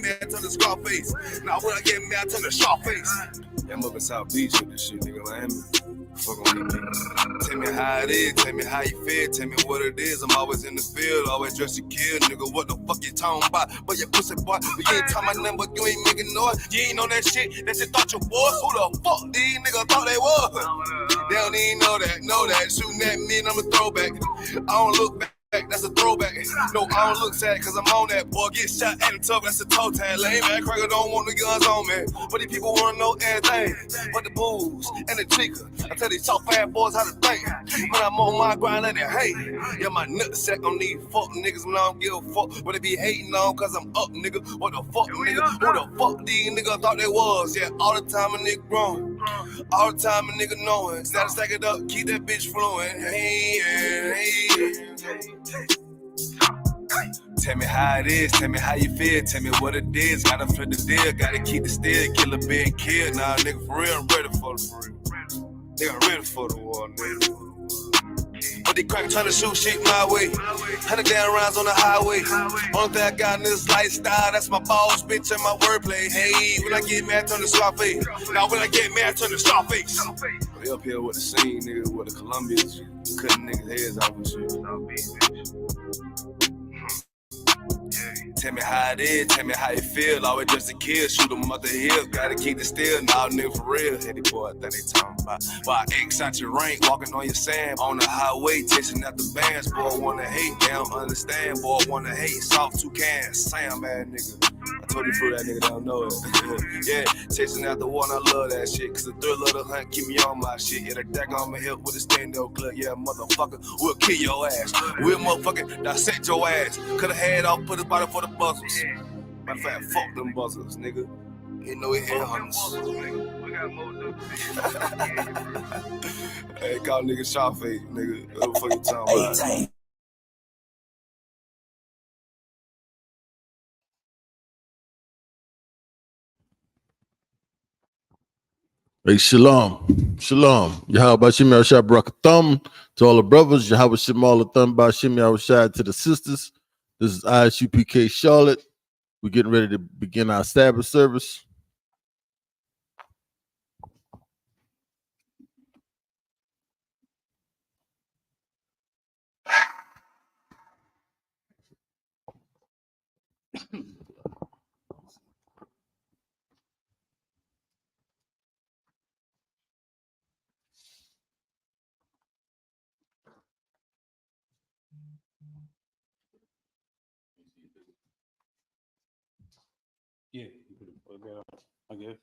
mad, I turn to Scarface. Now when I get mad, I turn to Sharface. Yeah, I'm up in South Beach with this shit, nigga, Miami. Fuck on me. Tell me how it is, tell me how you feel, tell me what it is. I'm always in the field, always dressed to kill, nigga. What the fuck you talking about? But your pussy boy, but you ain't talking about nothing, but you ain't making noise. You ain't on that shit thought you was. Who the fuck these niggas thought they was? They don't even know that. Shooting at me and I'm a throwback. I don't look back. That's a throwback. No, I don't look sad cause I'm on that. Boy, get shot at the top, that's a toe tag. Lame man, cracker don't want the guns on me. But these people wanna know everything. But the booze and the chica. I tell these soft ass boys how to think. When I'm on my grind, let it hate. Yeah, my nutsack on these fuck niggas when I don't give a fuck. What they be hating on cause I'm up, nigga. What the fuck, nigga? Who the fuck these niggas thought they was? Yeah, all the time a nigga growing. All the time a nigga knowing. Gotta stack it up, keep that bitch flowing. Hey. Tell me how it is, tell me how you feel, tell me what it is. Gotta flip the deal, gotta keep the steel, kill a big kid. Nah, nigga, for real, I'm ready for the real. Nigga, ready for the war, nigga. But they crack trying to shoot shit my way. 100 damn rounds on the highway. Only thing I got in this lifestyle, that's my balls, bitch, and my wordplay. Hey, when I get mad, turn to Scarface. Now when I get mad, turn to Scarface. We up here with the scene, nigga, with the Colombians, cutting niggas' heads off and shit. Tell me how it is, tell me how you feel. Always just a kid, shoot them up the hills. Gotta keep it still, nah, nigga, for real. Hey, boy, that they talking about. Why X out your rank, walking on your sand. On the highway, chasing out the bands. Boy, wanna hate, they don't understand. Boy, wanna hate, soft two cans. Sam, man, nigga. I told you for that nigga don't know it. Yeah, chasing out the one, I love that shit. Cause the thrill of the hunt keep me on my shit. Yeah, the deck on my hip with a stand-up clip. Yeah, motherfucker, we'll kill your ass. We'll motherfucking dissect your ass. Cut a head off, put a body for the buzzers. Matter of fact, fuck them buzzers, nigga. Ain't no head hunters. Hey, call nigga Sharface, nigga. What the fuck you talking about? Hey, shalom. Yahweh Shim Yahushua Barakatham to all the brothers. Yahweh Shim all the thumb by Shim Yahushua to the sisters. This is ISUPK Charlotte. We're getting ready to begin our Sabbath service. Yeah, I guess.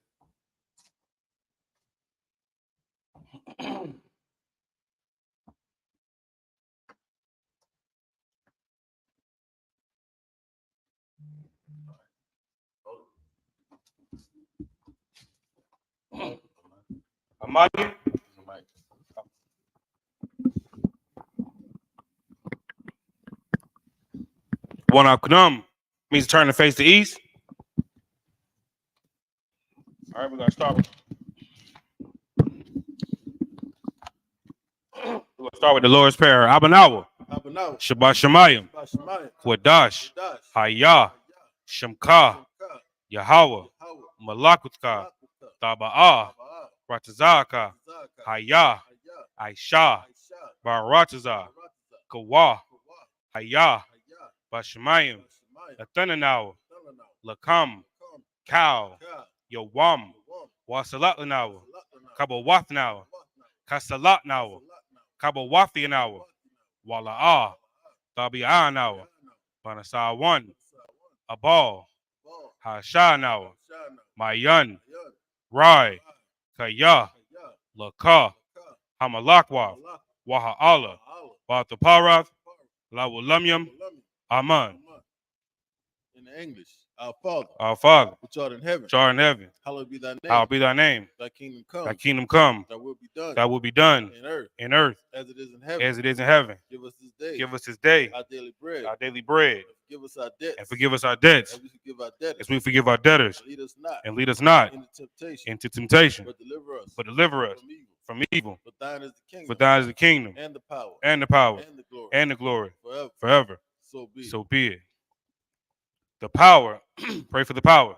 Amadi? One Aknum means turn to face the east. All right, we're gonna start with the Lord's Prayer. Abanawa. Shabbat Shemayim. Wadash. Hayah. Shemka. Yahweh. Malakutka. Taba'ah. Ratazaka. Hayah. Aisha. Barataza. Kawa. Hayah. Bashemayim. Athananawa. Lakam. Cow. Yawam. Wasalatanawa. Kabawathnawa. Kasalatnawa. Kabawathinawa. Wala'ah. Tabi'anawa. Banasa 1. Abal. Hashanawa. Mayan. Rai. Kaya. Laka. Hamalakwa. Waha'ala. Bataparath. Lawulamyam. Aman. In English, our Father, which art in heaven, hallowed be thy name. hallowed be thy name. Thy kingdom Thy kingdom come, Thy will be done. thy will be done In earth. as it is in heaven. As it is in heaven. Give us this day, Give us this day our daily bread. our daily bread. Forgive us our debts, And forgive us our debts as we forgive our debtors. as we forgive our debtors. And lead us not into temptation. into temptation, But deliver us but deliver us from evil. For thine is the kingdom, For thine is the kingdom and the power, and the power and the glory, and the glory forever. forever. So be it. So be it. The power. Pray for the power.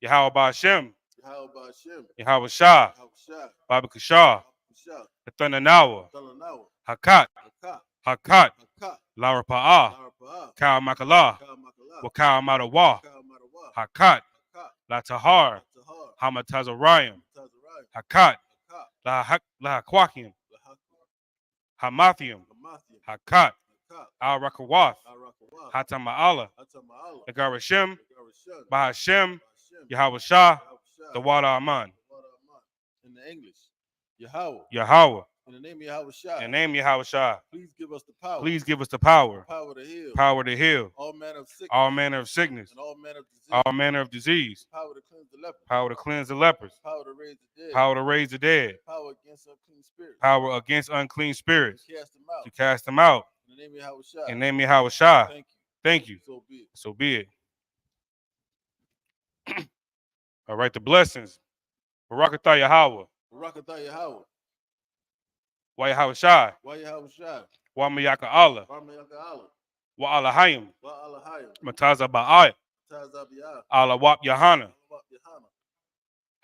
Yahweh Ba'ashem. Yahweh Ba'ashem. Yahweh Shah. Yahweh Shah. Baba Kashah. Shah. The Thundernawa. Talanawa. Hakat. Hakat. Hakat. Hakat. Lara Pa'ah. Lara Pa'ah. Kal Makalah. Kal Makalah. Wakal Madawa. Kal Madawa. Hakat. Hakat. La Tahar. Tahar. Hamatazarayim. Tazariah. Hakat. Hakat. La Hakwakim. Lahak. Hamathium. Hamathium. Hakat. Hakat. Al Rakawath. Al-Rakawa. Hatama'ala. Atama'ala. Agarashim. Garashim. Bahashem. Ba'ashem. Yahweh Shah. Yahweh Shah. The Water Aman. Water Aman. In the English, Yahweh. Yahweh. In the name of Yahweh Shah. In the name of Yahweh Shah. Please give us the power. Please give us the power. Power to heal. Power to heal. All manner of sickness. All manner of sickness. And all manner of disease. All manner of disease. Power to cleanse the lepers. Power to cleanse the lepers. Power to raise the dead. Power to raise the dead. Power against unclean spirits. Power against unclean spirits. To cast them out. To cast them out. In the name of Yahweh Shah. In the name of Yahweh Shah. Thank you. Thank you. So be it. So be it. All right, the blessings. Barakatah Yahweh. Barakatah Yahweh. Wa Yahweh Shah. Wa Yahweh Shah. Wa Mayaka Allah. Wa Mayaka Allah. Wa Alahayim. Wa Alahayim. Mataza Ba'ayat. Tazabiyah. Alawap Yahana. Alawap Yahana.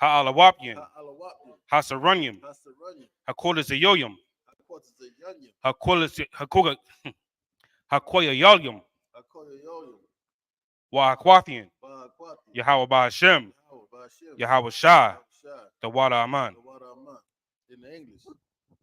Ha'alawapyin. Ha'alawapyin. Hasaranyim. Hasaranyim. Hakolas Yoyum. Hakotas Yanyim. Hakolas Hakoya Yoyum. Hakoya Yoyim. Wa Hakwathian. Wa Hakwathin. Yahweh Ba'ashem. Yahweh Ba'ashem. Yahweh Shah. Shah. The Water Aman. The Water Aman. In the English.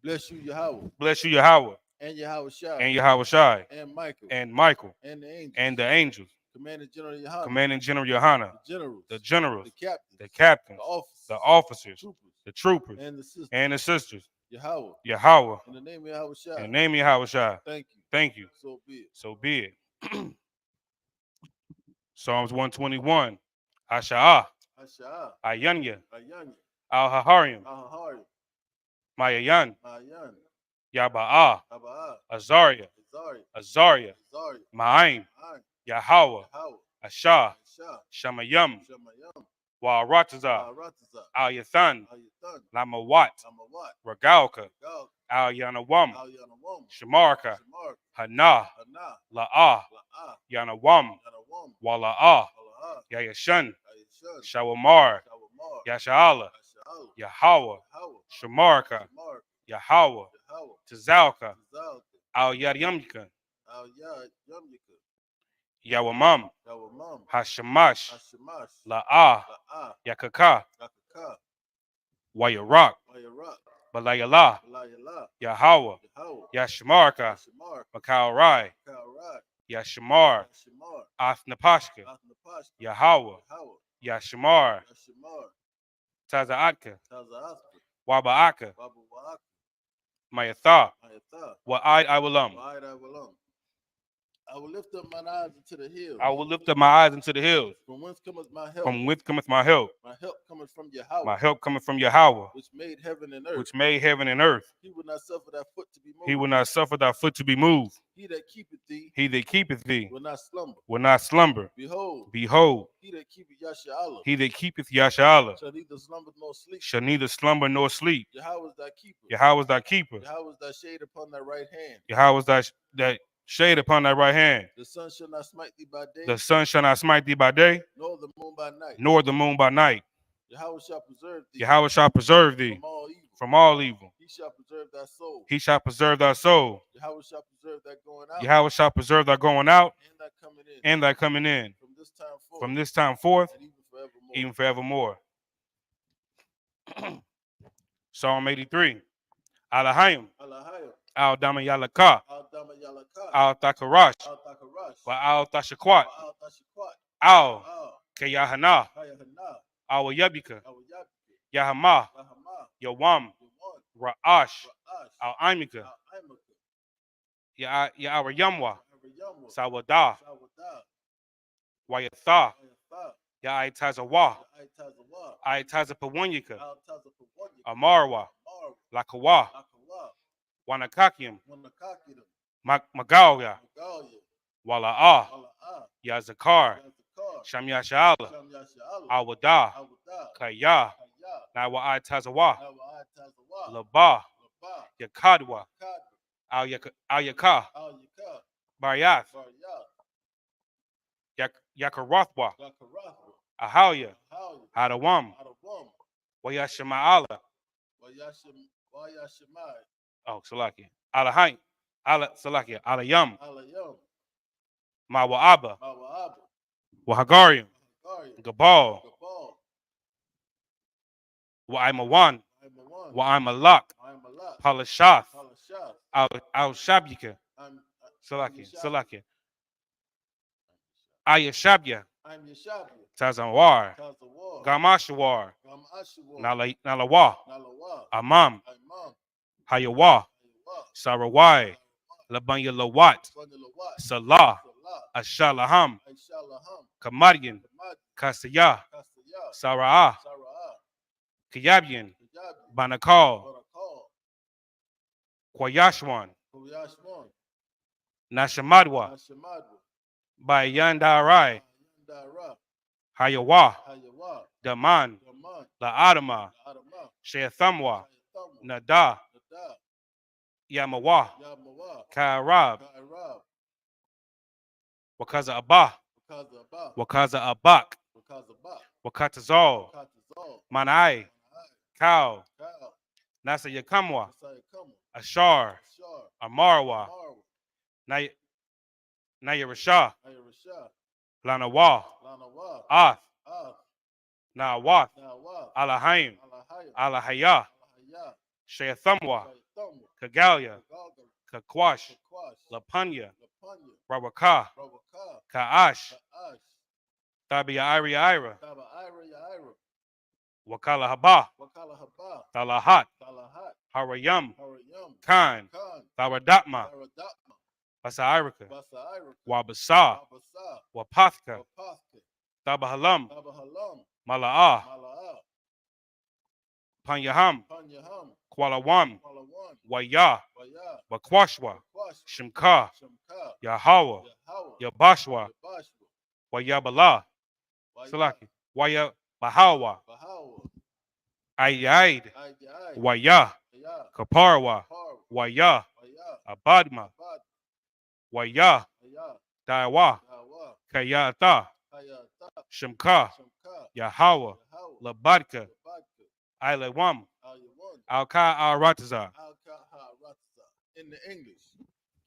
Bless you, Yahweh. Bless you, Yahweh. And Yahweh Shah. And Yahweh Shai. And Michael. And Michael. And the angels. And the angels. Commanding General Yohana. Commanding General Yohana. The generals. The generals. The captains. The captains. The officers. The officers. Troopers. The troopers. And the sisters. And the sisters. Yahweh. Yahweh. In the name of Yahweh Shah. In the name of Yahweh Shai. Thank you. Thank you. So be it. So be it. Psalms 121. Asha'ah. Asha'ah. Ayanya. Ayanya. Al-Haharim. Al-Hahari. Mayayan. Mayan. Yaba'ah. Aba'ah. Azaria. Azari. Azaria. Azari. Ma'aim. Ayn. Yahweh. Yahweh. Ashah. Shah. Shamayam. Shamayam. Wa'aratazah. Aratazah. Al-Yathan. Al-Yathan. Lamawat. Amawat. Ragalka. Gal. Al-Yanawam. Al-Yanawam. Shamarka. Shamar. Hana. Hana. La'ah. La'ah. Yanawam. Yanawam. Wala'ah. Ala'ah. Yayashan. Ayashan. Shawamar. Shawamar. Yasha'ala. Asha'al. Yahweh. Yahweh. Shamarka. Shamar. Yahweh. Yahweh. Tazalka. Zalka. Al-Yaryamka. Al-Yad. Yamyika. Yawamam. Yawamam. Hashamash. Hashamash. La'ah. La'ah. Yakaka. Yakaka. Wayarak. Wayarak. Balayala. Balayala. Yahweh. Yahweh. Yashmarka. Shamar. Makaurai. Kaurak. Yashamar. Shamar. Athnapashka. Athnapashka. Yahweh. Yahweh. Yashamar. Yashamar. Tazaatka. Tazaaska. Waba'aka. Wabuwak. Mayatha. Ayatha. Wa'id Iwalam. Wide I belong. I will lift up mine eyes into the hills. I will lift up my eyes into the hills. From whence cometh my help? From whence cometh my help? My help cometh from Yahweh. My help cometh from Yahweh, Which made heaven and earth. which made heaven and earth. He will not suffer thy foot to be moved. He will not suffer thy foot to be moved. He that keepeth thee He that keepeth thee will not slumber. will not slumber. Behold, Behold, he that keepeth Yasha'Allah he that keepeth Yasha'Allah shall neither slumber nor sleep. shall neither slumber nor sleep. Yahweh is thy keeper. Yahweh is thy keeper. Yahweh is thy shade upon thy right hand. Yahweh is that shade upon thy right hand. The sun shall not smite thee by day, The sun shall not smite thee by day, nor the moon by night. nor the moon by night. Yahweh shall preserve thee Yahweh shall preserve thee from all evil. from all evil. He shall preserve thy soul. He shall preserve thy soul. Yahweh shall preserve thy going out Yahweh shall preserve thy going out and thy coming in and thy coming in from this time forth from this time forth, and even forevermore. even forevermore. Psalm 83. Alahayim. Alahayim. Al Damayalaka. Al-Dama Yalaka. Al Thakarash. Al-Takarash. Wa Al Tashakwat. Al-Tashikwat. Al Al. Kayahana. Hayahana. Al Yabika. Al-Yabki. Yahama. Bahama. Yawam. Yawan. Ra'ash. Ra'ash. Al Imika. Al-Imaka. Ya Yamwa. Al-Yamwa. Sawada. Sawada. Wayatha. Ayatha. Ya Aitazawa. Aitazawa. Aitazapawanyika. Al-Tazapawanya. Amarwa. Mar. Lakawa. Akawa. Wanakakium. Wanakakidim. Magawya. Magalia. Wala'ah. Ala'a. Yazakar. Yazakar. Shamyashala. Sham Yasha'Allah. Awada. Awada. Kaya. Kaya. Nawa Aitazawa. Nawa Atazawa. Laba. Laba. Yakadwa. Kad. Al Yaka. Al-Yaka. Baryath. Barya. Yakarothwa, Yakarathwa, Ahalia, Howya, Adawam, Adawam, Wayashama'ala. Wayashimai, Oh, Salakia. Alahai, Ala Salakia, Alayam, Alayam, Mawa'aba, Mawa'aba, Wahagarium, Gariam, Gabal, Gabal, Wa'aimawan, Aimawan, Wa'aimalak, Aimalak, Palashath, Palashath, Al Shabika, I'm Salakia, Ayashabya, I'm Yeshabia, Tazanwar, Tazawar, Gamashawar, Gam Ashawar, Nalawa, Nalawa, Amam, Imam, Hayawa, Aywa, Sarawai, Labanya Lawat, Bandalawat, Salah, Salah, Ashalaham, Aishalaham, Kamadian, Kamad, Kasaya, Kastaya, Sara'ah, Sara'ah, Kayabian, Kajabi, Banakal, Barakal, Kwayashwan, Koyashmon, Nashamadwa, Nashamadwa, Bayandarai, Yandara, Hayawa, Hayawa, Daman, Daman, La'adama, Adama, Sheathamwa, Shayathamu, Nada, Nada, Yamawa, Yamawa, Kairab, Ka'arab, Wakaza Abah, Wakazaba, Wakaza Abak, Wakazaba, Wakatazal, Wakatazal, Manai, Kal, Ka'al, Nasa Yakamwa, Nasayakamu, Ashar, Shar, Amarwa, Marwa, Nayarashah, Ayarashah, Lanawa, Lanawa, Ath, Ah, Nawath, Nawa, Alahayim, Alahaya, Alahayah, Alahaya, Sheathamwa, Shayathamu, Kagalia, Galgal, Kakwash, Kakwash, Lapanya, Lapanya, Rawakah, Rawaka, Ka'ash, Ka'ash, Tabia Ira, Taba Ira Yaira, Wakala Haba, Wakala Haba, Talahat, Talahat, Harayam, Harayam, Khan, Khan, Thawadatma, Saradatma, Basairika, Basa Irika, Wabasa, Wabasa, Wapathka, Wapathke, Tabahalam, Tabahalam, Mala'ah, Mala'ah, Panyaham, Panyaham, Kwalawam, Malawan, Waya, Waya, Bakwashwa, Wakwash, Shimka, Shamka, Yahawa, Yahawa, Yabashwa, Yabashwa, Wayabala, Waya, Salaki, Waya Bahawa, Bahawa, Ayaid, Ayai, Waya, Aya, Kaparwa, Par, Waya, Waya, Abadma, Abad, Waya, Aya, Daiwa, Dawa, Kayata, Hayata, Shimka, Shamka, Yahawa, Yahawa, Labadka, Labadka, Ilawam, Ayawan, Alka Arataza. Al-Kaharatza. In the English,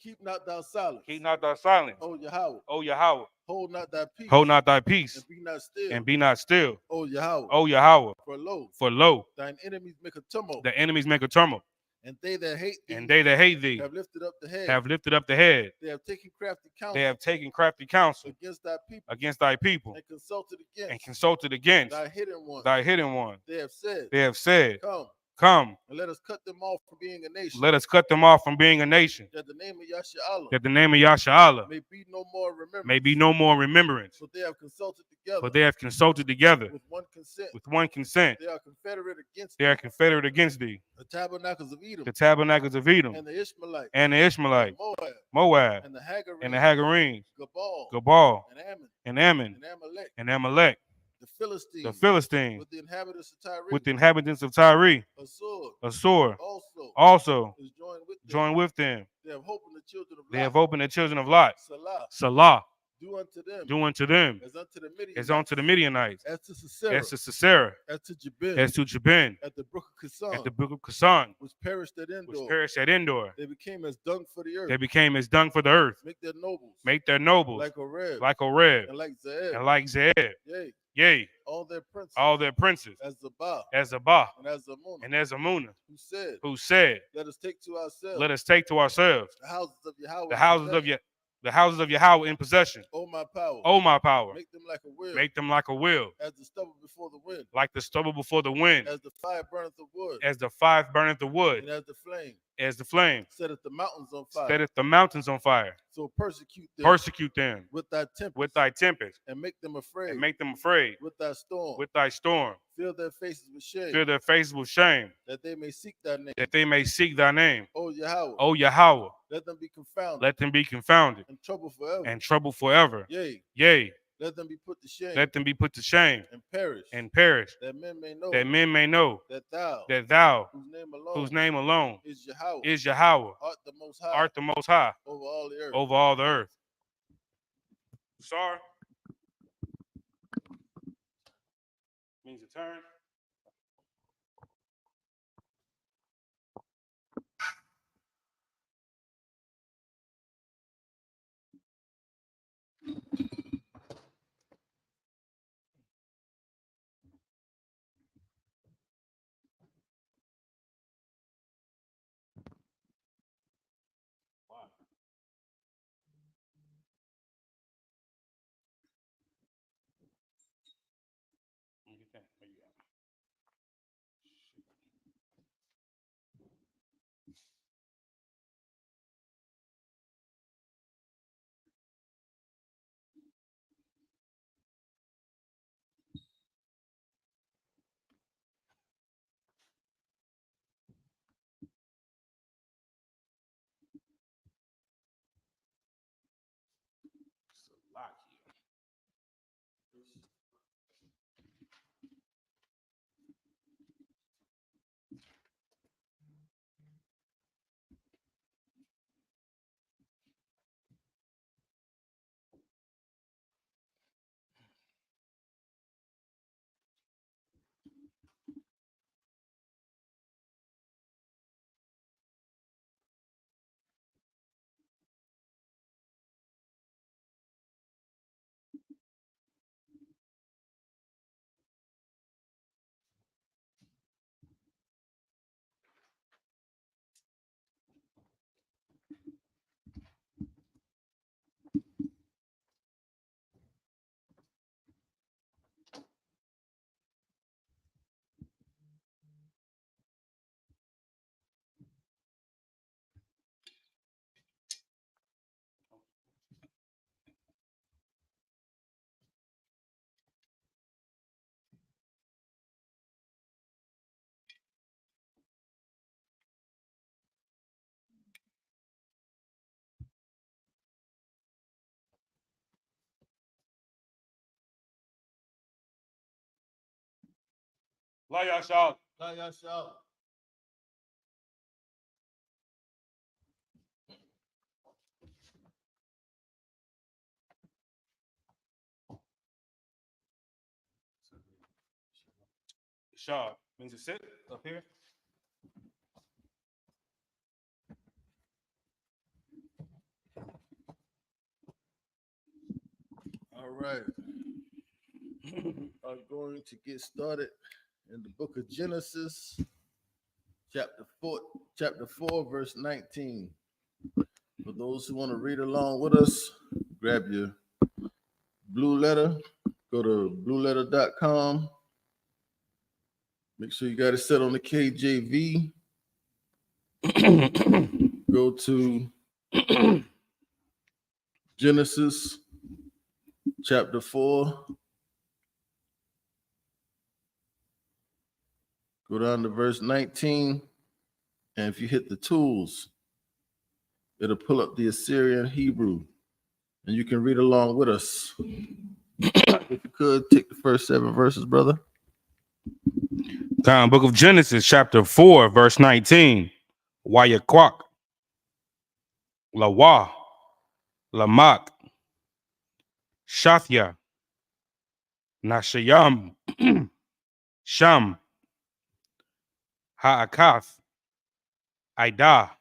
keep not thou silence, Keep not thy silence, O Yahweh, O Yahweh, hold not thy peace, hold not thy peace, and be not still, and be not still, O Yahweh, O Yahweh, for lo, for lo, thine enemies make a tumult, the enemies make a tumult, and they that hate thee and they that hate thee have lifted up the head, have lifted up the head. they have taken crafty counsel They have taken crafty counsel against thy people, and and consulted against thy hidden ones. thy hidden one. They have said, They have said, come, come, and let us cut them off from being a nation, let us cut them off from being a nation, that the name of Yasha that the name of Yasha'Allah may be no more remembered. may be no more remembrance. But they have consulted together For they have consulted together with one consent. with one consent. They are confederate against They are confederate against thee, the tabernacles of Edom the tabernacles of Edom, and the Ishmaelites and the and Ishmaelites, Moab Moab, and the Hagarenes and the Hagarenes, Gabal Gabal, and Ammon and Ammon, and Amalek, and Amalek, the Philistines, the Philistines, with the inhabitants of Tyre, with the inhabitants of Tyre, Assur Assur, also also is joined with them. join with them. They have hope in the children of They Lot. have opened the children of Lot. Salah, Salah, do unto them do unto them as unto the Midianites, as unto the Midianites, as to Sisera, as to Sisera, as to Jabin, as to Jabin, at the brook of Kison, at the brook of Kasan, which perished at which Endor. perished at Endor. They became as dung for the earth. They became as dung for the earth. Make their nobles, Make their nobles like Oreb, like Oreb and like Zeeb, and like Zeb. yea, Yea, all their princes, all their princes, as Zabah as Zabah and as Zamunah, and as Amunah, who said, who said, let us take to ourselves let us take to ourselves the houses of Yahweh, the houses of the houses of Yahweh in possession. O my power, O my power, make them like a wheel, make them like a wheel, as the stubble before the wind, like the stubble before the wind, as the fire burneth the wood, as the fire burneth the wood, and as the flame setteth the mountains on fire. setteth the mountains on fire. So persecute them Persecute them with thy tempest, with thy tempest, and make them afraid and make them afraid with thy storm. with thy storm. Fill their faces with shame, Fill their faces with shame, that they may seek thy name. that they may seek thy name. O Yahweh, O Yahweh, let them be confounded let them be confounded and troubled forever. and troubled forever. Yea, Yea, let them be put to shame let them be put to shame and perish, that that men may know that thou, thou, whose name alone is is Yahweh, art the most high art the most high over all the earth. over all the earth. Sorry. means to turn. La Yashal. La Yashal. Shah means to sit up here. All right. I'm going to get started in the book of Genesis, chapter 4, verse 19. For those who want to read along with us, grab your blue letter, go to blueletter.com. Make sure you got it set on the KJV. Go to Genesis chapter 4. Go down to verse 19. And if you hit the tools, it'll pull up the Assyrian Hebrew. And you can read along with us. If you could, take the first 7 verses, brother. Book of Genesis, chapter 4, verse 19. Wayakwak, Lawa, Lamak, Shathya, Nashayam, Sham, Ha'akath, Ida,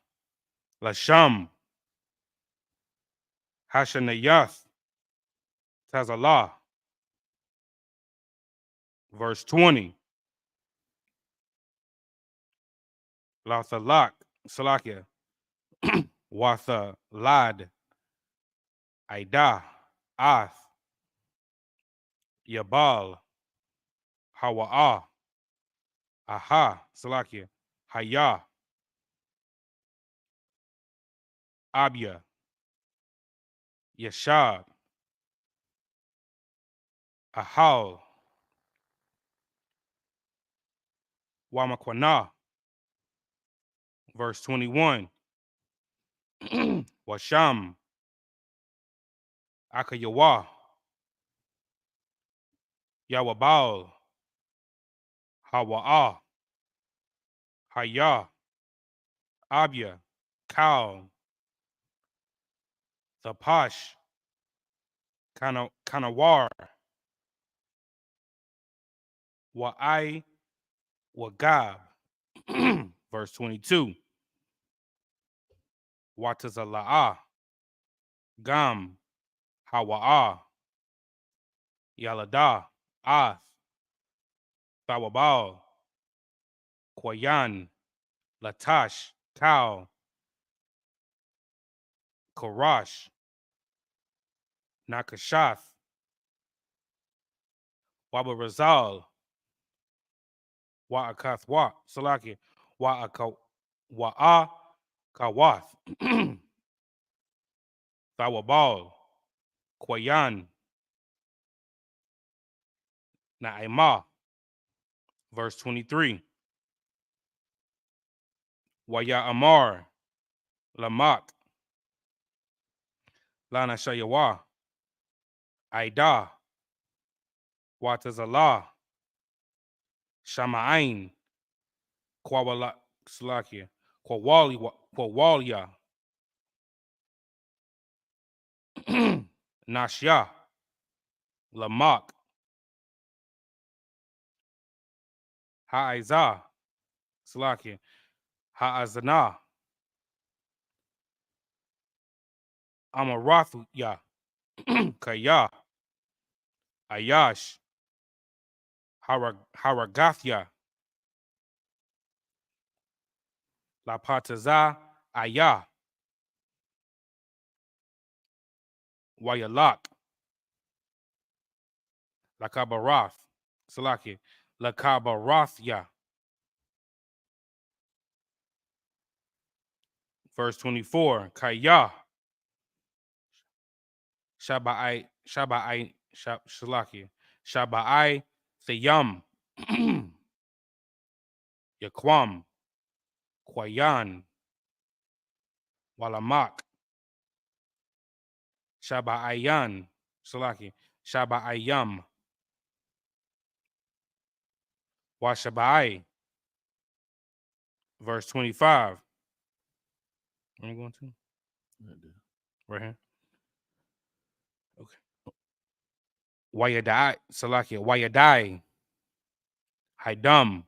Lasham, Hashanayath, Tazalah. Verse 20. Lathalak, Salakia, Watha, Lad, Ida, Ath, Yabal, Hawa'ah, Aha, Salakia, Haya, Abia, Yashab, Ahal, Wamakwana. Verse 21. Washam, Akayawa, Yawabal, Hawa'ah, Haya, Abia, Kal, Thapash, Kanawar, Wa'ai Wagab. Verse 22. Watazala'a. Gam. Hawa'a. Yalada. Ath. Thawabal. Kwayan. Latash. Tau. Karash. Nakashath. Wabarazal. Wa'akathwa. Salaki. Wa'a Kawath. Thawabal. Kwayan. Na'ima. Verse 23. Waya Amar. Lamak. Lana Shayawa. Aida. Watazallah. Shama'ain. Kwawala Slakia. Kwawalia. Nashya. Lamak. Ha'izah. Slakia. Ha'azana. Amarathuya. Kaya. Ayash. Haragathya. Lapataza. Ayah. Wayalak. Lakabarath. Salaki. Lakabarathya. Verse 24. Kaya. Shaba'ai. Salaki. Shaba'ai. Thayam. Yaquam. Kwayan. Walamak. Shaba'ayan. Salaki. Shaba'ayam. Washaba'ai. Verse 25. Where am I going to? Right here. Okay. Wayadai. Salakia. Wayadai. Haidam.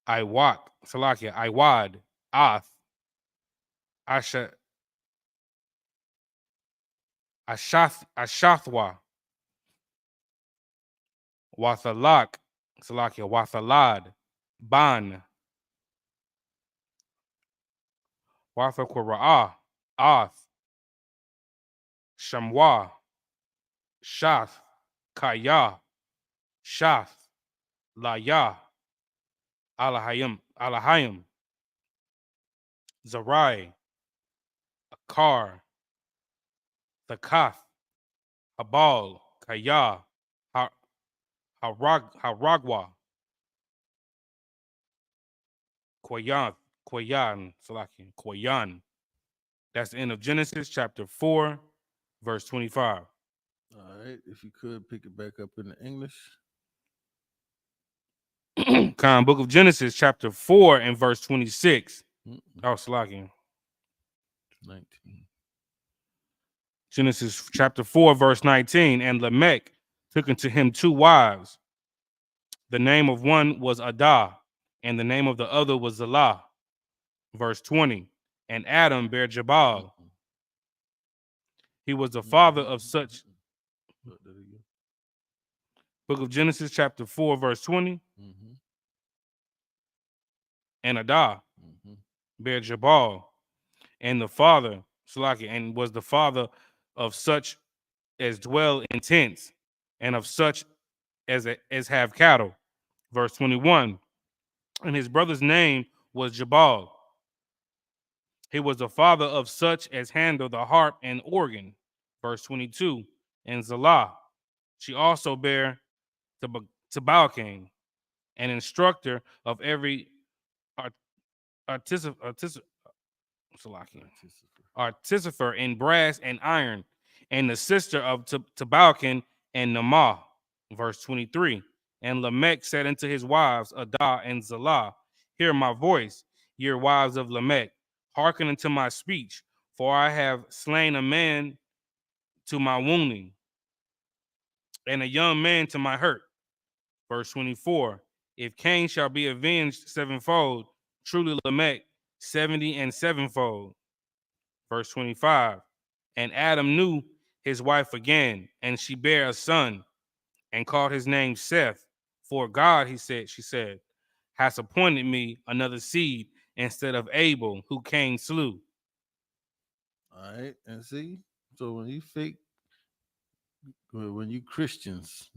Iwak. Salakia. Iwad. Ath. Ashathwa. Wathalak. Salakia. Wathalad. Ban. Wathakura'ah. Ath. Shamwa. Shath. Kaya. Shath. Laya. Alahayim. Zarai. Akar. Thakath. Habal. Kaya. Haragwa. Kwayan. Salaki. Kwayan. That's the end of Genesis chapter 4, verse 25. All right, if you could pick it back up in the English. Book of Genesis chapter 4 and verse 26. Oh, Salaki. 19. Genesis chapter 4, verse 19. And Lamech took unto him 2 wives. The name of one was Adah, and the name of the other was Zillah. Verse 20. And Adam bare Jabal. He was the father of such. Book of Genesis chapter 4, verse 20. And Adah bare Jabal, and the father, Salaki, and was the father of such as dwell in tents, and of such as have cattle. Verse 21. And his brother's name was Jabal. He was the father of such as handle the harp and organ. Verse 22. And Zillah, she also bare Tabalcain, an instructor of every artificer in brass and iron, and the sister of Tabalcain and Namah. Verse 23. And Lamech said unto his wives, Adah and Zillah, hear my voice, ye wives of Lamech, hearken unto my speech, for I have slain a man to my wounding, and a young man to my hurt. Verse 24. If Cain shall be avenged sevenfold, truly Lamech 70 and sevenfold. Verse 25. And Adam knew his wife again, and she bare a son, and called his name Seth. For God, she said, has appointed me another seed instead of Abel, who Cain slew. All right, and see, so when you Christians,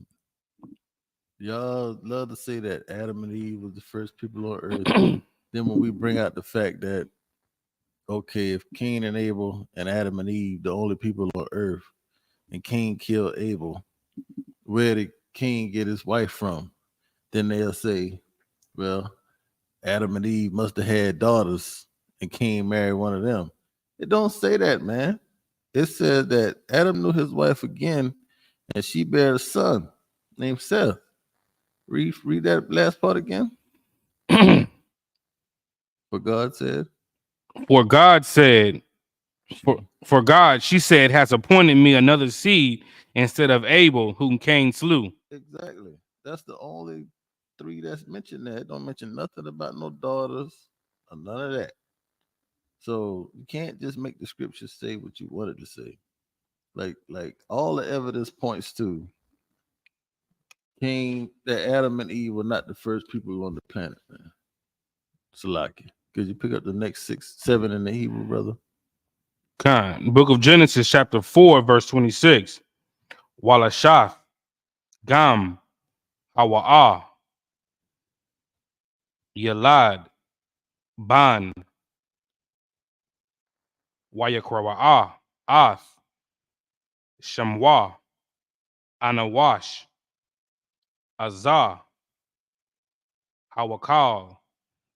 y'all love to say that Adam and Eve was the first people on earth. Then when we bring out the fact that, okay, if Cain and Abel and Adam and Eve, the only people on earth, and Cain killed Abel, where did Cain get his wife from? Then they'll say, well, Adam and Eve must have had daughters and Cain married one of them. It don't say that, man. It says that Adam knew his wife again, and she bare a son named Seth. Read that last part again. For God said. For God said, for God, she said, has appointed me another seed instead of Abel, whom Cain slew. Exactly. That's the only three that's mentioned there. It don't mention nothing about no daughters or none of that. So you can't just make the scriptures say what you wanted to say. Like all the evidence points to Cain, that Adam and Eve were not the first people on the planet, man. Salaki. Could you pick up the next 7 in the Hebrew, brother? Book of Genesis, chapter 4, verse 26. Walashaf, Gam, Hawa'ah, Yalad, Ban, Wayakrawa'ah, Ath, Shamwa, Anawash, Azah, Hawakal,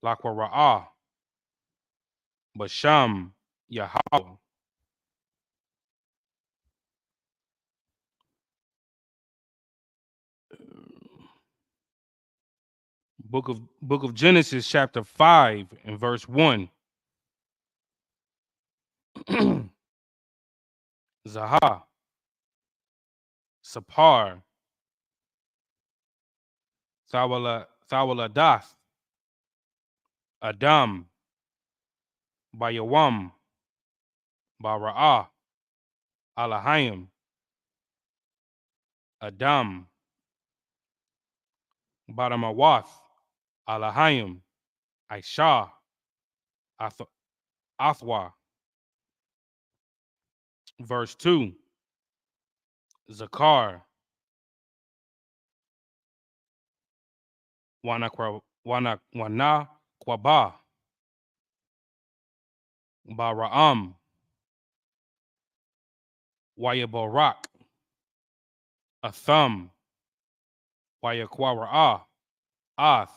Lakwara'ah, Basham, Yahweh. Book of Genesis, chapter 5, and verse 1. Zahah, Sapar, Thawaladath, Adam, Bayawam, Bara'ah, Alahayim, Adam, Badamawath, Alahayim, Aisha, Athwa. Verse 2. Zakar, Wana Kwaba, Bara'am, Wayabarak, Atham, Wayakwara'ah, Ath,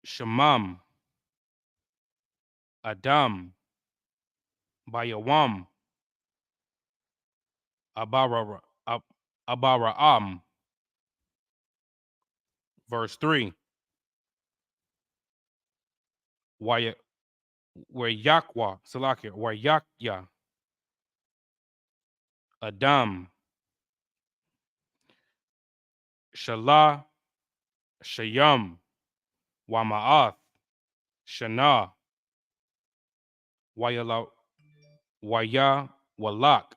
Shamam, Adam, Bayawam, Abara'am. Verse 3. Where Yakwa, Salakia, where Yakya, Adam, Shalah, Shayam, Wama'ath, Shana, Waya Walak,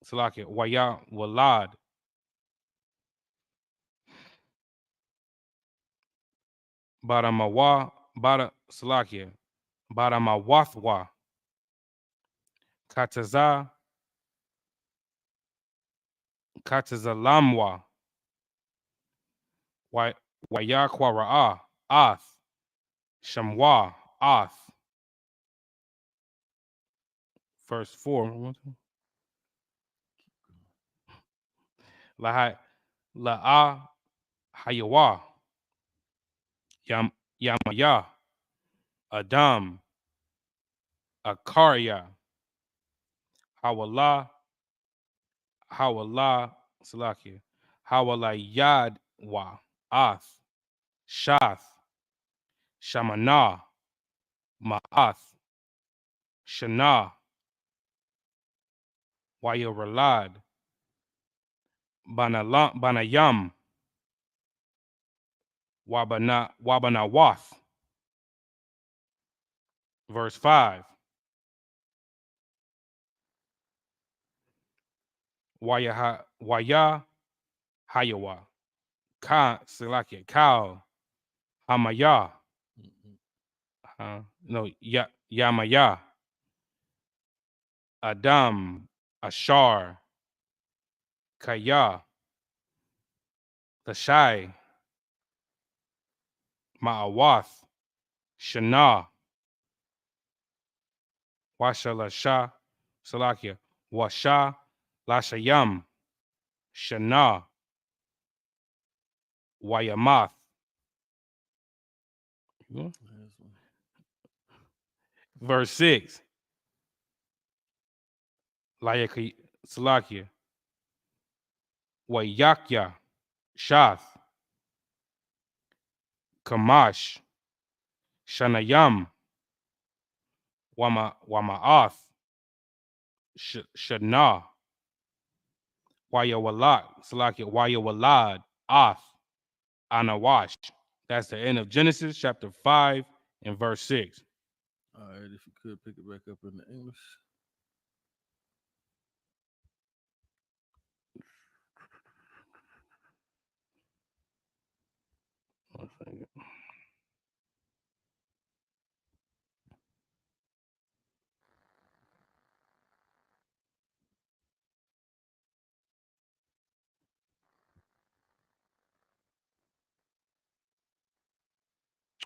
Salakia, Waya Walad, Baramawa, Salakia, Baramawathwa, Katazalamwa, Wayakwara'ah, Ath, Shamwa, Ath. Verse 4. La'a Hayawa, Yamaya, Adam, Akaria, Hawala, Salakia, Hawala Yadwa, Ath, Shath, Shamana, Ma'ath, Shana, Wayaralad, Banayam, Wabanawath. Verse 5. Waya Hayawa. Salakia, Kal, Hamaya. No, Yamaya. Adam, Ashar, Kaya, Tashai, Ma'awath, Shana, Washalasha, Salakia, Washa, Lashayam, Shana, Wayamath. Verse 6. Salakia, Wayakya, Shath, Kamash, Shanayam, Wama'ath, Shana, Wayawalad, Salakia, Wayawalad, Ath, Anawash. That's the end of Genesis chapter 5 and verse 6. All right, if you could pick it back up in the English.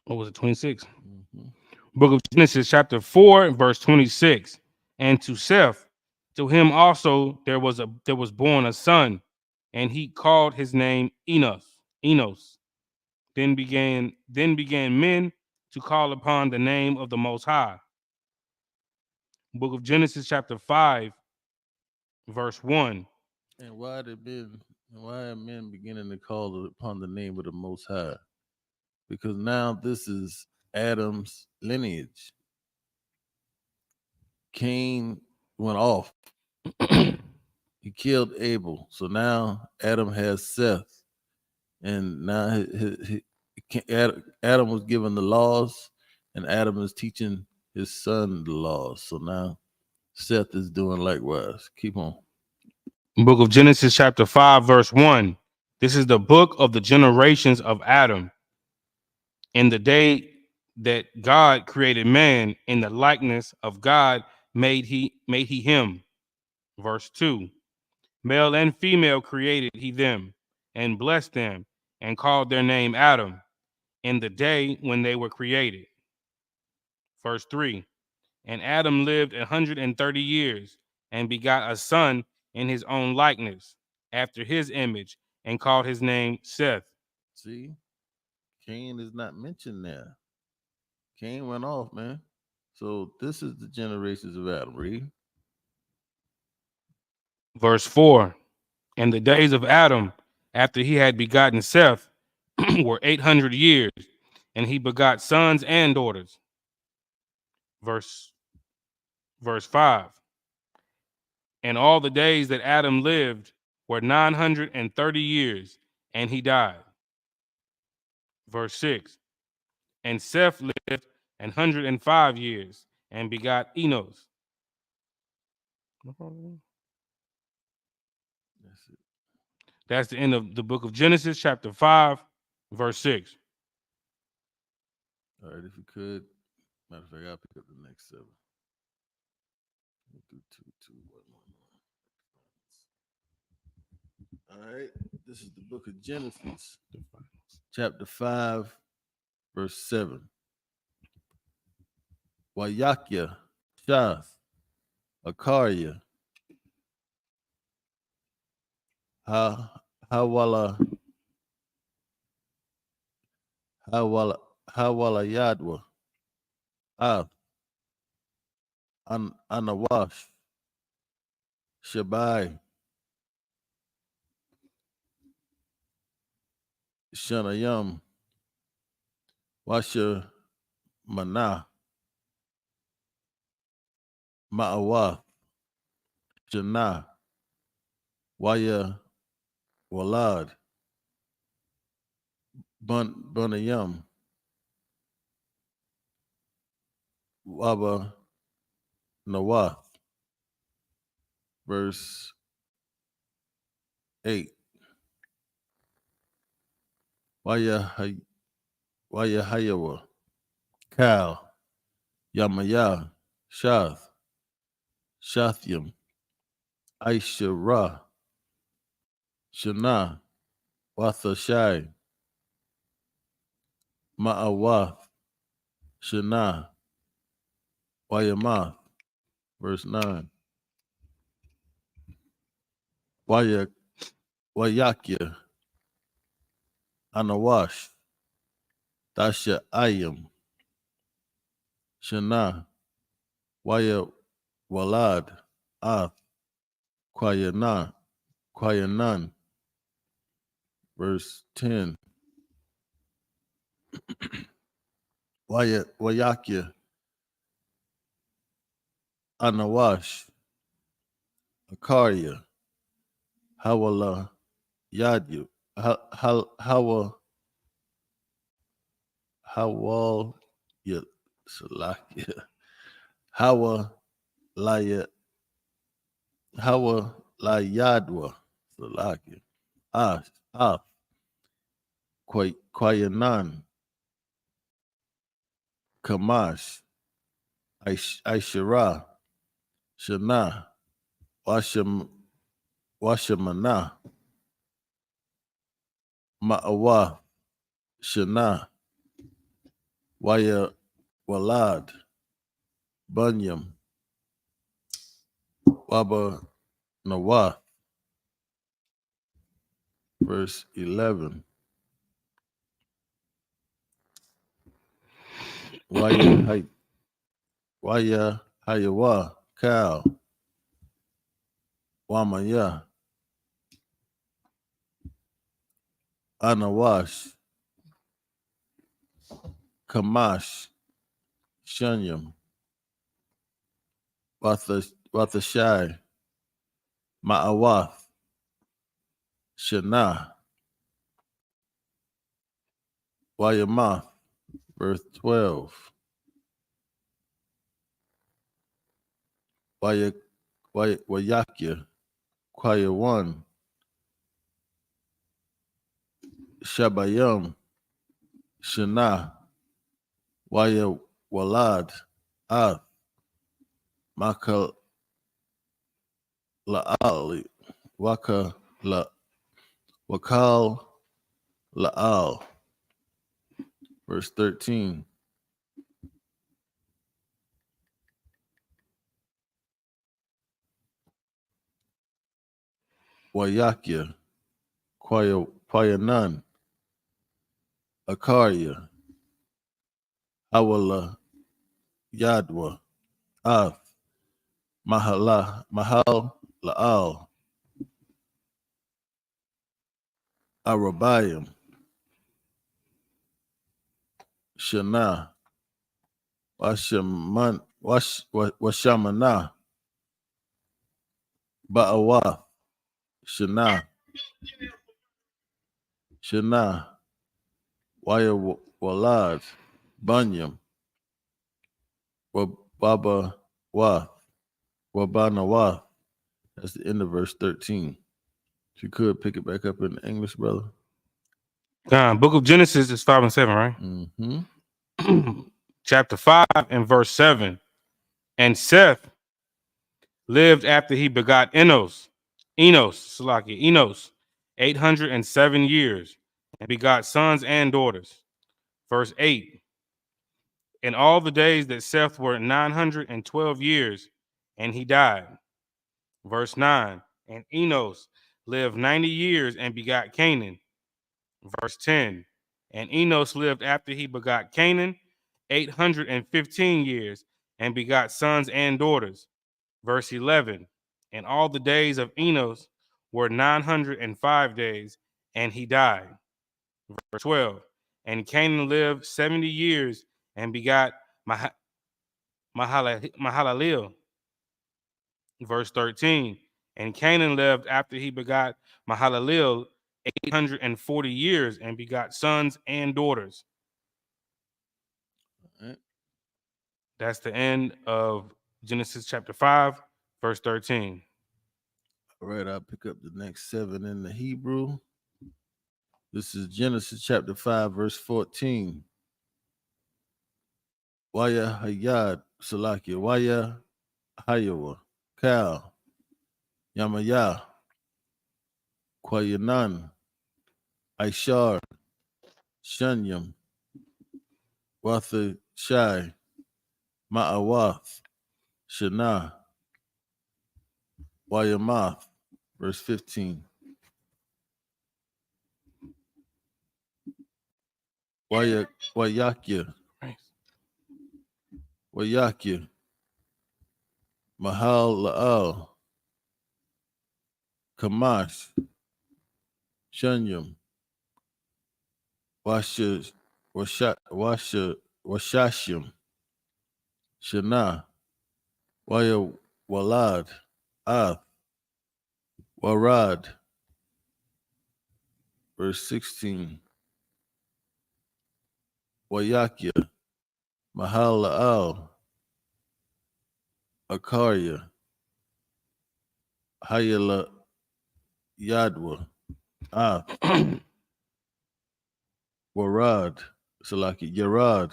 What was it, 26? Mm-hmm. Book of Genesis chapter 4 and verse 26. And to Seth, to him also there was born a son, and he called his name Enos. Then began men to call upon the name of the Most High. Book of Genesis chapter 5 verse 1. And why are men beginning to call upon the name of the Most High? Because now this is Adam's lineage. Cain went off. He killed Abel. So now Adam has Seth. And now Adam was given the laws, and Adam is teaching his son the laws. So now Seth is doing likewise. Keep on. Book of Genesis chapter 5 verse 1. This is the book of the generations of Adam. In the day that God created man, in the likeness of God made he him. Verse 2. Male and female created he them, and blessed them, and called their name Adam, in the day when they were created. Verse 3. And Adam lived 130 years, and begot a son in his own likeness, after his image, and called his name Seth. See, Cain is not mentioned there. Cain went off, man. So this is the generations of Adam. Read. Verse 4. And the days of Adam, after he had begotten Seth, were 800 years, and he begot sons and daughters. Verse 5. And all the days that Adam lived were 930 years, and he died. Verse 6. And Seth lived 105 years, and begot Enos. That's it. That's the end of the book of Genesis, chapter 5, verse 6. All right, if you could. Matter of fact, I'll pick up the next 7. We'll do 2, 2, 1, 1. All right, this is the book of Genesis, chapter 5, verse 7. Wayakya, Shath, Akarya, Hawala, Yadwa, Anawash, Shabai, Shanayam, Washa Mana, Ma'awath, Jana, Waya Walad, Bunayam, Waba Nawath, verse 8. Wayahayawa, Kal, Yamaya, Shath, Shathyam, Aishara, Shana, Wathashai, Ma'awath, Shana, Wayamath, verse 9. Wayakya, Anawash, Tasha Ayam, Shana, Waya Walad, Ath, Kwayanan, verse 10. Wayakya, Anawash, Akaria, Hawala, Yadyu, Hawal, Salakia, Hawa, Laya, Hawa, Layadwa, Salakia, Af, Kwayanan, Kamash, Aishara, Shana, Washamana, Ma'awa, Shana, Waya Walad, Bunyam, Waba Nawath, verse 11. Waya Hayawa, Kal, Wamaya, Anawash, Kamash, Shunyam, Wathashai, Ma'awath, Shana, Wayamath, verse 12. Wayakya, Kwayawan, Shabayam, Shana, Waya Walad, Ath, Maka La'ali, Wakal La'al, verse 13. Wayakya, Kwayanan, Akaria, Hawala Yadwa, Ath, Mahal La'al, Arabayim, Shana, Washamana, Ba'awath, Shana, Waya Walad, Bunyam, Wababa Wath, Wabana Wath. That's the end of verse 13. If you could pick it back up in English, brother. Book of Genesis is 5 and 7, right? Mm-hmm. Chapter 5 and verse 7. And Seth lived after he begot Enos, 807 years, and begot sons and daughters. Verse 8. And all the days that Seth were 912 years, and he died. Verse 9. And Enos lived 90 years and begot Canaan. Verse 10. And Enos lived after he begot Canaan 815 years and begot sons and daughters. Verse 11. And all the days of Enos were 905 days, and he died. Verse 12. And Canaan lived 70 years and begot Mahalalel. Verse 13. And Canaan lived after he begot Mahalalel 840 years and begot sons and daughters. All right. That's the end of Genesis chapter 5, verse 13. All right, I'll pick up the next 7 in the Hebrew. This is Genesis chapter 5, verse 14. Waya Hayad Salakia, Waya Hayawa, Kal, Yamaya, Kwayanan, Aishar, Shanyam, Watha Shai, Ma'awath, Shana, Wayamath, verse 15. Wayakya, Wayakya, Mahal La'al, Kamash, Shanyam, Washashim, Shana, Waya Walad, Ath, Warad, verse 16. Wayakya, Mahal La'al, Akarya, Hayala Yadwa, Ath, Warad, Salaki, Yarad,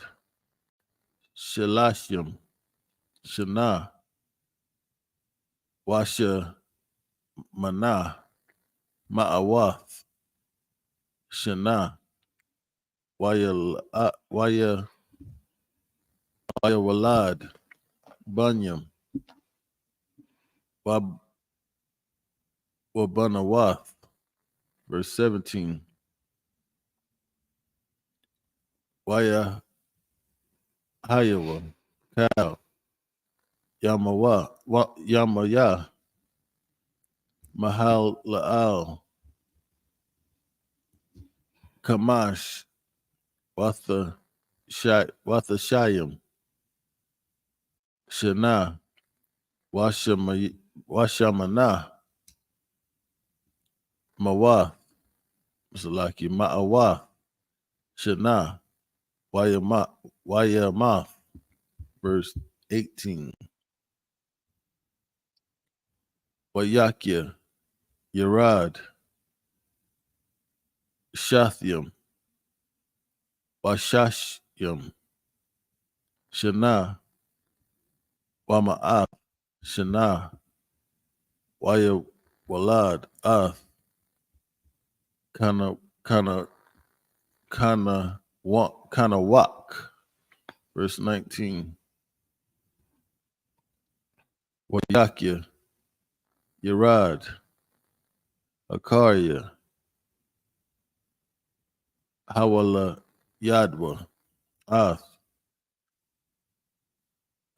Shalashim, Shana, Washa Mana, Ma'awath, Shana, Waya Walad, Bunyam, Wabanawath, verse 17. Waya Hayawa, Kal, Yamaya, Mahal La'al, Kamash, Watha Shayim, Shana, Washamana, Mawath, Salaki, Ma'awath, Shana, Wayamath, verse 18. Wayakya, Yarad, Shathyam, Washashyam, Shana, Wama'ath, Shana, Waya Walad, Ath, Kana Wak, verse 19. Wayakya, Yarad, Akarya, Hawala Yadwa, Ath,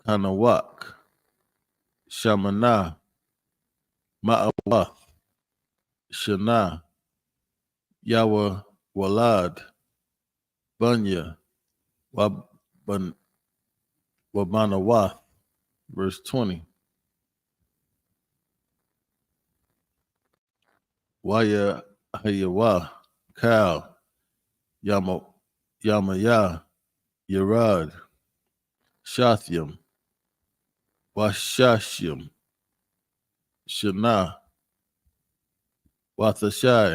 Kanawak, Shamana, Ma'awath, Shana, Yawa Walad, Bunya, Wabanawath, verse 20. Waya Hayawa, Kal, Yamaya, Yarad, Shathyam, Washashyam, Shana, Wathashai,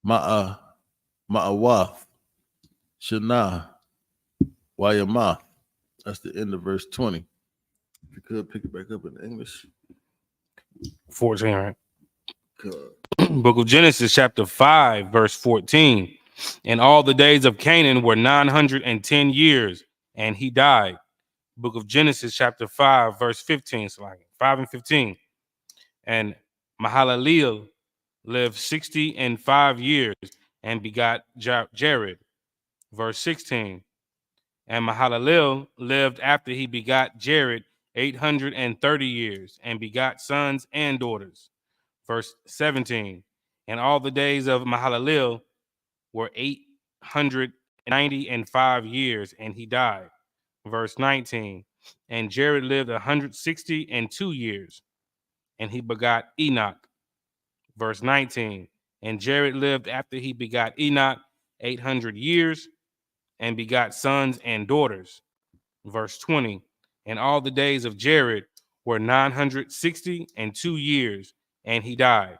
Ma'awath, Shana, Wayamath. That's the end of verse 20. If you could pick it back up in English. 14, right? Good. Book of Genesis, chapter 5, verse 14. And all the days of Canaan were 910 years, and he died. Book of Genesis, chapter 5, verse 15. So like 5 and 15. And Mahalaleel lived 65 years and begot Jared. Verse 16. And Mahalaleel lived after he begot Jared 830 years and begot sons and daughters. Verse 17. And all the days of Mahalaleel were 895 years, and he died. Verse 19. And Jared lived 162 years, and he begot Enoch. Verse 19. And Jared lived after he begot Enoch 800 years and begot sons and daughters. Verse 20. And all the days of Jared were 962 years, and he died.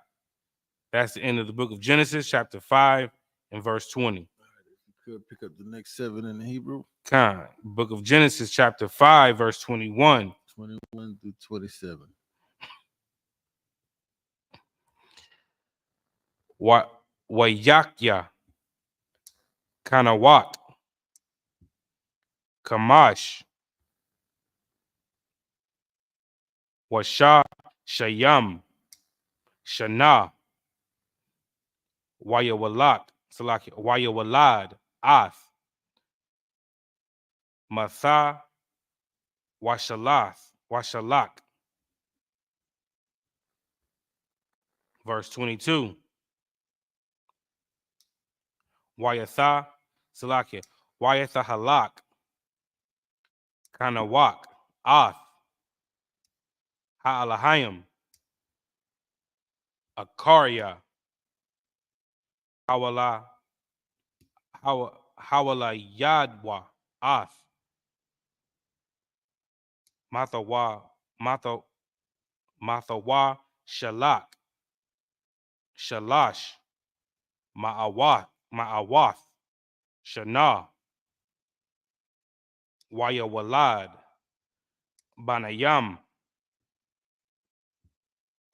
That's the end of the book of Genesis, chapter 5 and verse 20. Could pick up the next 7 in the Hebrew. Book of Genesis, chapter 5, verse 21. 21 through 27. Wayakya, Kanawat, Kamash, Washa, Shayam, Shana, Wayawalat, Salaki, Wayawalad, Ath, Matha, Washalak. Verse 22. Wayatha, Salaki, Wayatha Halak, Kanawak, Ath, Ha'alahayim, Akaria, Hawala Yadwa, Ath, Mathawa, Mathawa, Shalak, Shalash, Ma'awath, Shana, Wayawalad, Banayam,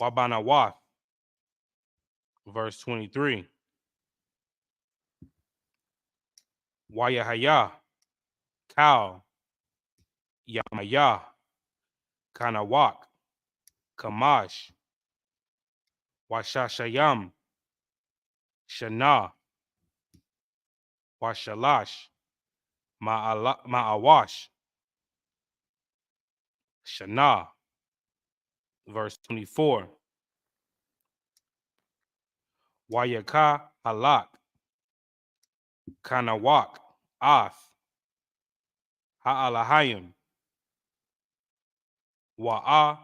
Wabanawath. Verse 23. Wayahaya, Kal, Yamaya, Kanawak, Kamash, Washashayam, Shana, Washalash, Ma'awash, Shana. Verse 24. Wayaka Halak, Kanawak, Ath, Ha'alahayim, Wa'a,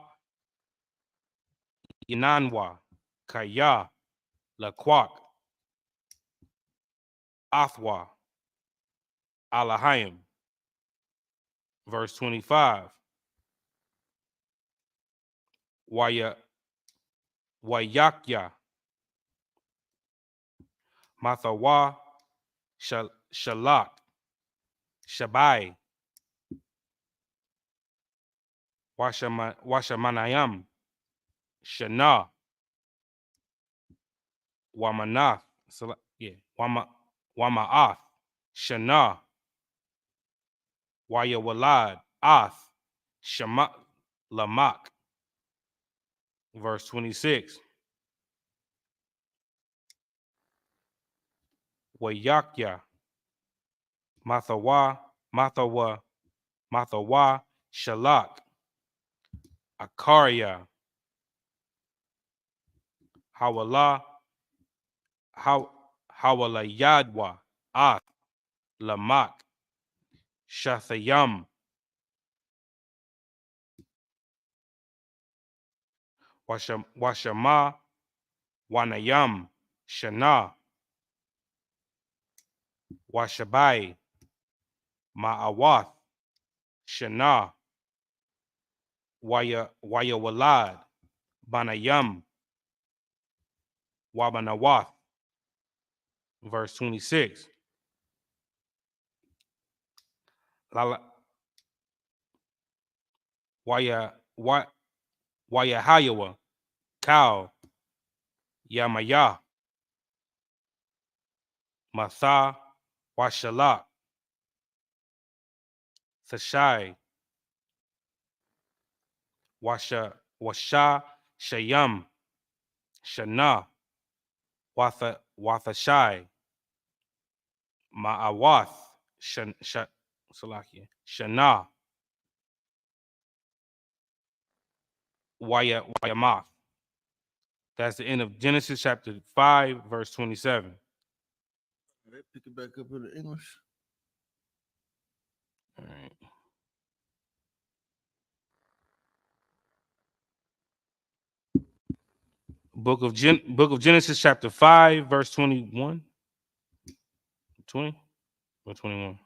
Inanwa, Kaya, Laquak, Athwa, Alahayim. Verse 25. Wayakya, Mathawa, Shalak, Shabai, Washamanayam, Shana, Wamanath, Wama'ath, Shana, Wayawalad, Ath, Shama, Lamak. Verse 26. Wayakya, Mathawa, Shalak, Akaria, Hawala, Hawalayadwa, Ath, Lamak, Shathayam, Washama, Wanayam, Shana, Washabai, Ma'awath, Shana, Wayawalad, Banayam, Wabanawath. Verse 26. Wayahayawa, Kal, Yamaya, Matha, Washalak, Thashai, Washa, Shayam, Shana, Wathashai, Ma'awath, Shana, Wayamath. That's the end of Genesis chapter 5, verse 27. Let's pick it back up in the English. All right. Book of Genesis, chapter 5, verse 21. 20 or 21.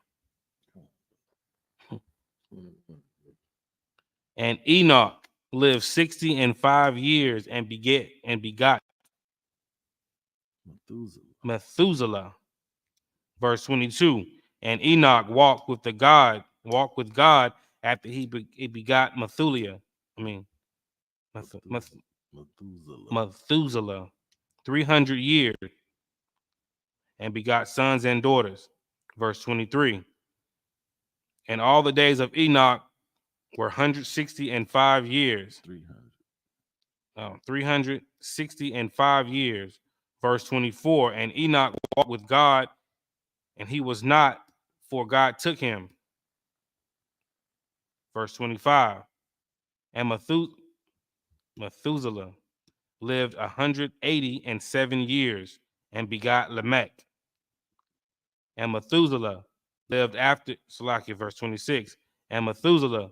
And Enoch lived 60 and 5 years and begot Methuselah. Verse 22. And Enoch walked with God after he begot Methuselah. Methuselah 300 years and begot sons and daughters. Verse 23. And all the days of Enoch were 160 and 5 years. 360 and 5 years. Verse 24. And Enoch walked with God, and he was not, for God took him. Verse 25. And Methuselah lived 187 years and begot Lamech. And Methuselah lived after, verse 26. And Methuselah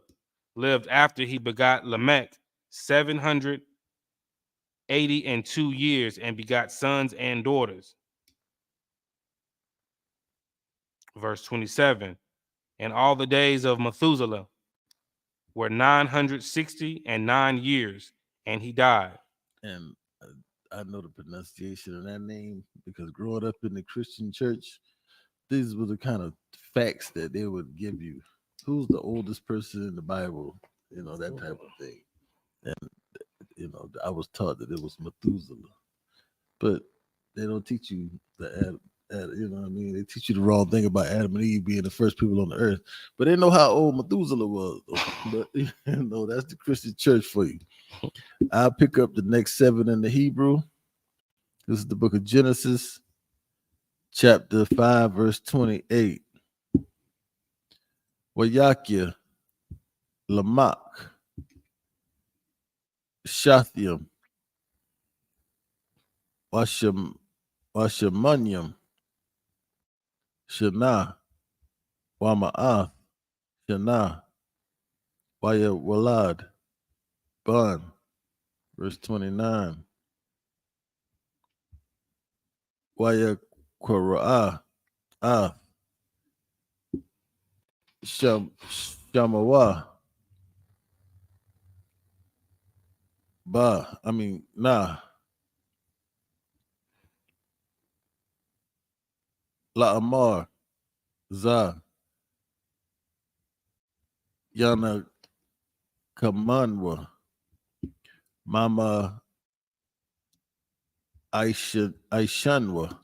lived after he begot Lamech 782 years and begot sons and daughters. Verse 27. And all the days of Methuselah were 969 years, and he died. And I know the pronunciation of that name because growing up in the Christian church, these were the kind of facts that they would give you. Who's the oldest person in the Bible? You know, that type of thing. And, you know, I was taught that it was Methuselah. But they don't teach you the you know what I mean? They teach you the wrong thing about Adam and Eve being the first people on the earth. But they know how old Methuselah was. But, you know, that's the Christian church for you. I'll pick up the next 7 in the Hebrew. This is the book of Genesis, chapter 5, verse 28. Wayakia, Lamach, Shathiam, Washamunyam, Shana, Wama'ath, Shana, Waya Walad, Bun, verse 29. Waya Kora'ah, Shamawa, Nah, La'amar, Za, Yana Kamanwa, Mama Aishanwa,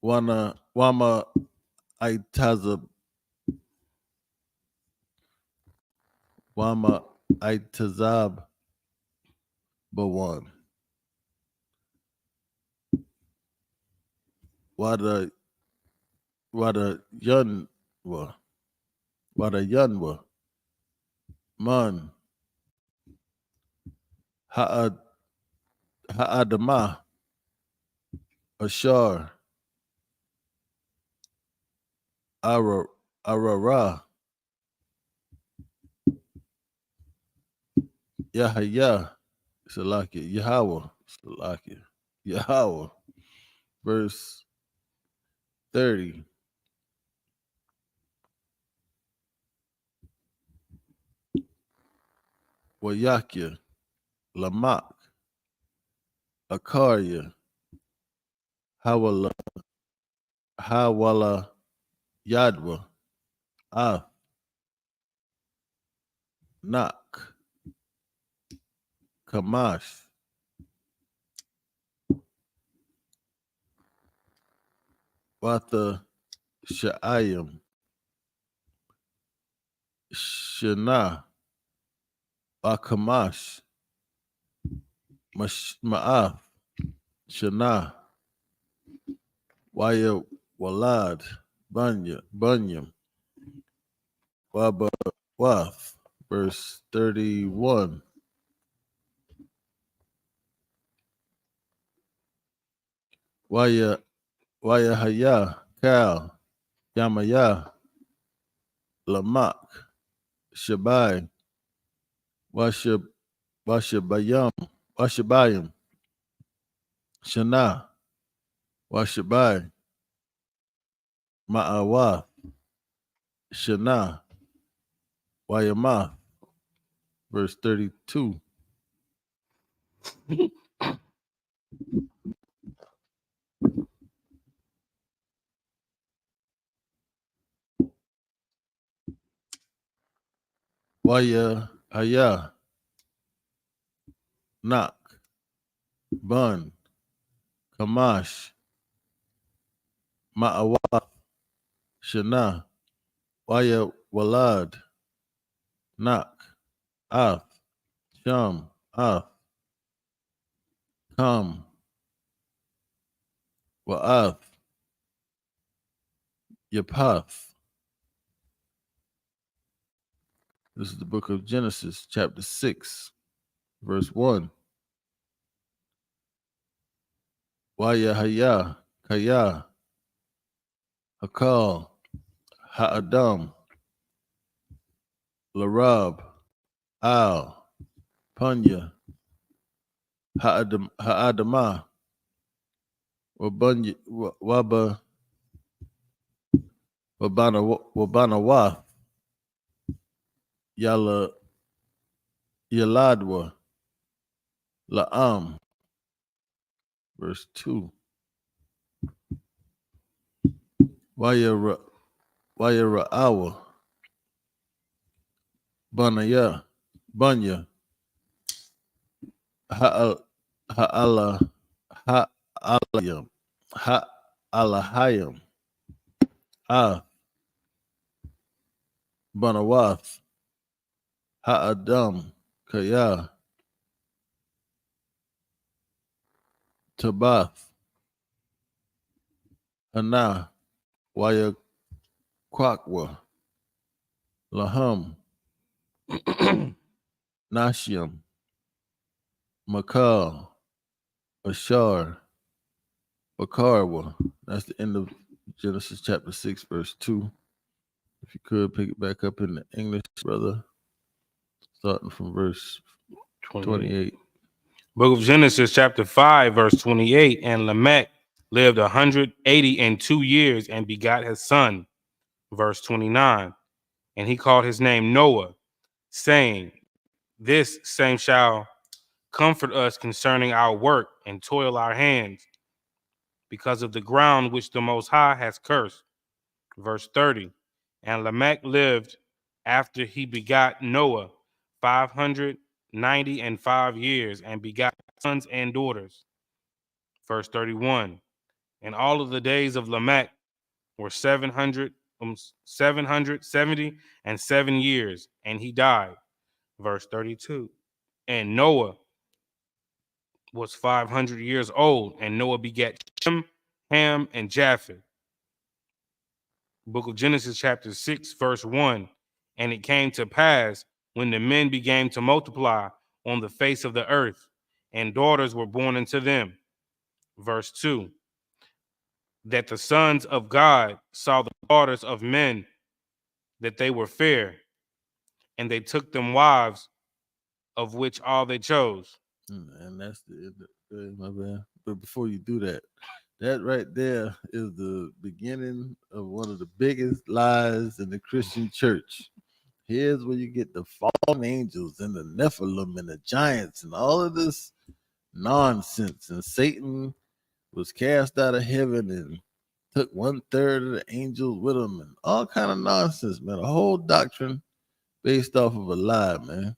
Wama Aitazab, Wama Aitazab Bawan, Wada Yanwa, Man, Ha'adama, Ashar, Arara, Yahya, Salakia, Yahweh, Salakia, Yahweh, verse 30. Wayakia, Lamach, Akaria, Hawala, Yadwa, Nak, Kamash, Watha, Sha'ayim, Shana, Akamash, Ma'af, Shana, Waya Walad, Bunyam, Waba Wath, verse 31. Waya Haya, Kal, Yamaya, Lamach, Shabai, Washabayam, Washabayim. Shana. Washabai. Ma'awath. Shana. Wayamath. Verse 32. Waya Haya. Nak. Bun. Kamash. Ma'awath. Shana. Waya Walad. Nak. Ath. Sham. Ath. Kam. Wa'ath. Yapath. This is the book of Genesis, chapter 6, verse 1. Waya Haya. Kaya. Hakal. Ha'adam. Larab. Al. Punya. Ha'adamah. Waba Wabanawath. Yaladwa. La'am. Verse 2. Wayara'awa. Bunya. Ha'alayam. Ha'alahayam. Banawath. Ha'adam. Kaya. Tabath. Hana. Waya Kwakwa. Laham. Nashiam. Makal. Ashar. Bakarwa. That's the end of Genesis chapter 6, verse 2. If you could pick it back up in the English, brother, starting from verse 28. Book of Genesis, chapter 5, verse 28. And Lamech lived 182 years and begot his son. Verse 29. And he called his name Noah, saying, this same shall comfort us concerning our work and toil our hands, because of the ground which the Most High has cursed. Verse 30. And Lamech lived after he begot Noah 595 years and begot sons and daughters. Verse 31. And all of the days of Lamech were 770 and 7 years, and he died. Verse 32. And Noah was 500 years old, and Noah begat Shem, Ham, and Japheth. Book of Genesis, chapter 6, verse 1. And it came to pass, when the men began to multiply on the face of the earth, and daughters were born unto them. Verse 2. That the sons of God saw the daughters of men, that they were fair, and they took them wives, of which all they chose. And that's the my bad. But before you do that, that right there is the beginning of one of the biggest lies in the Christian church. Here's where you get the fallen angels and the Nephilim and the giants and all of this nonsense. And Satan was cast out of heaven and took 1/3 of the angels with him and all kind of nonsense, man. A whole doctrine based off of a lie, man.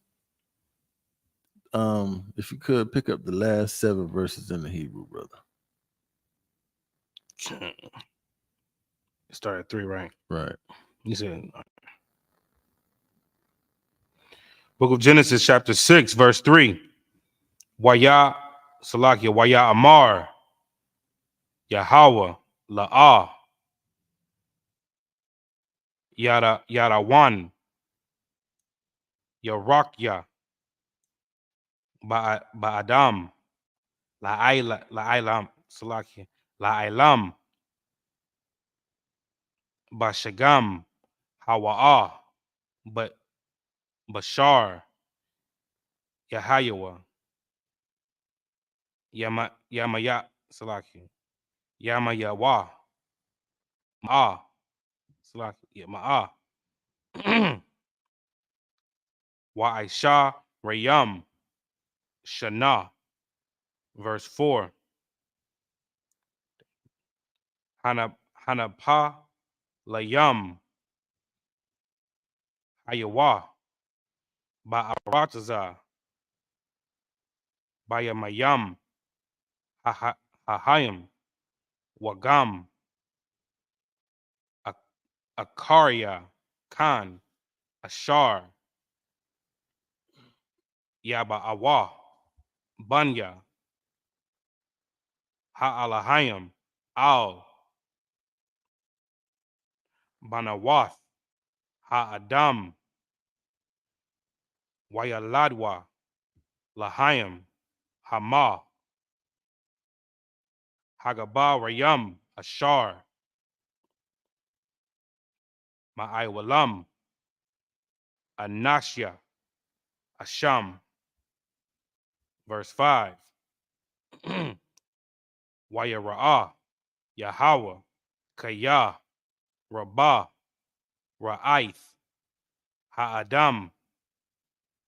If you could pick up the last 7 verses in the Hebrew, brother. It started at 3, right? Right. You said Book of Genesis, chapter 6, verse 3. Waya Salakia, Waya Amar, Yahweh, La'ah, Yarawan, Yarakya, Ba'adam, La'ailam, Salakia, La'ailam, Bashagam, Hawa'ah, Bashar, Yahayawa. Yamaya Salaki. Yamayawa. Ma. Salaki. Yama'a. Wa Aisha Rayam Shana. Verse 4. Hanapa Layam Hayawa Ba'arataza Bayamayam Hahayam Wagam Akaria Khan Ashar Yaba Awa Banya Ha'alahayam Al Banawath Ha'adam Wayaladwa Lahayam Hama Hagaba Rayam Ashar Ma'aiwalam Anashya Asham. Verse 5. Wayara'ah Yahweh Kaya Rabah Ra'aith Ha'adam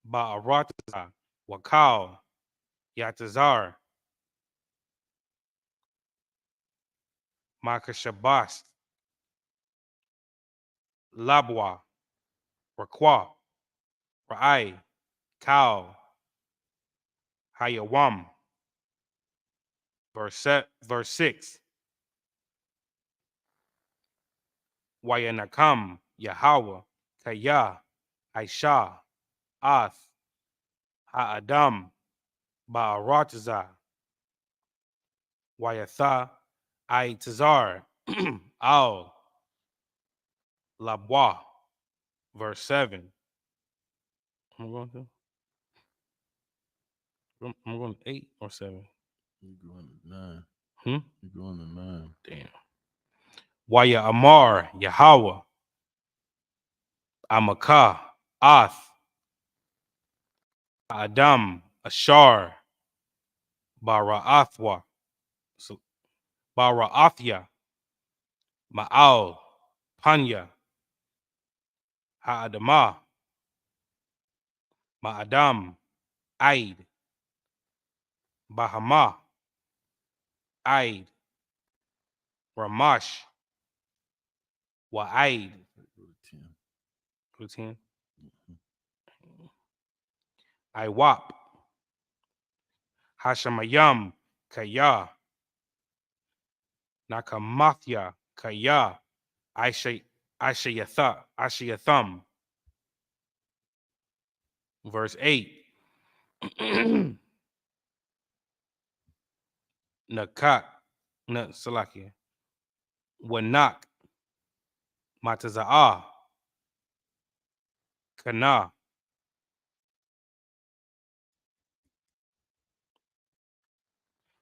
Ba'aratazah Wakal Yatazar Makashabast Labwa Rakwa Ra'ai Kal Hayawam. Verse 6. Wayanakam Yahweh Kaya Aisha Ath Ha'adam Ba'aratazah Wayatha Aitazar Al Labwa. Verse 7. I'm going to 8 or 7. You're going to 9. Hmm? You're going to 9. Damn. Waya Amar Yahweh Amakah Ath Adam Ashar Bara'athwa Bara'athya Ma'al Panya Ha'adamah Ma'adam Aid Bahama Aid Ramash Wa'aid. Go to 10. 10. Iwap Hashamayam Kaya Nakamathya Kaya Ashayatham. Verse 8. Nakat Salakia Wanak Mataza'ah Kana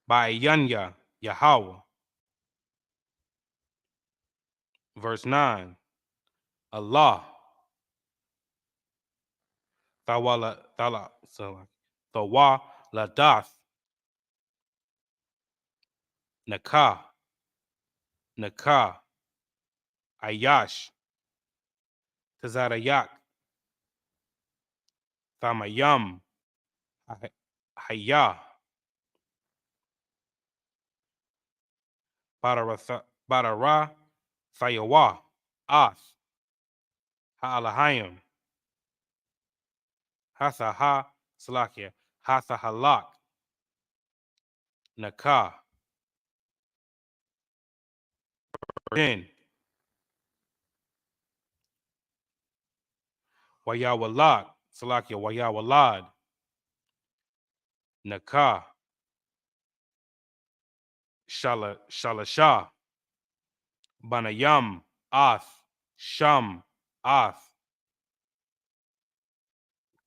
by Yanya Yahweh. Verse 9. Allah Thawa Ladath Nakah Ayash Tazarayak Thamayam Hayah Badara Fayawa Ath Ha'alahayim Hatha Salakia Hatha Halak Nakah. 10. Wayawalad Salakia Wayawalad Nakah Shalasha Banayam Ath Sham Ath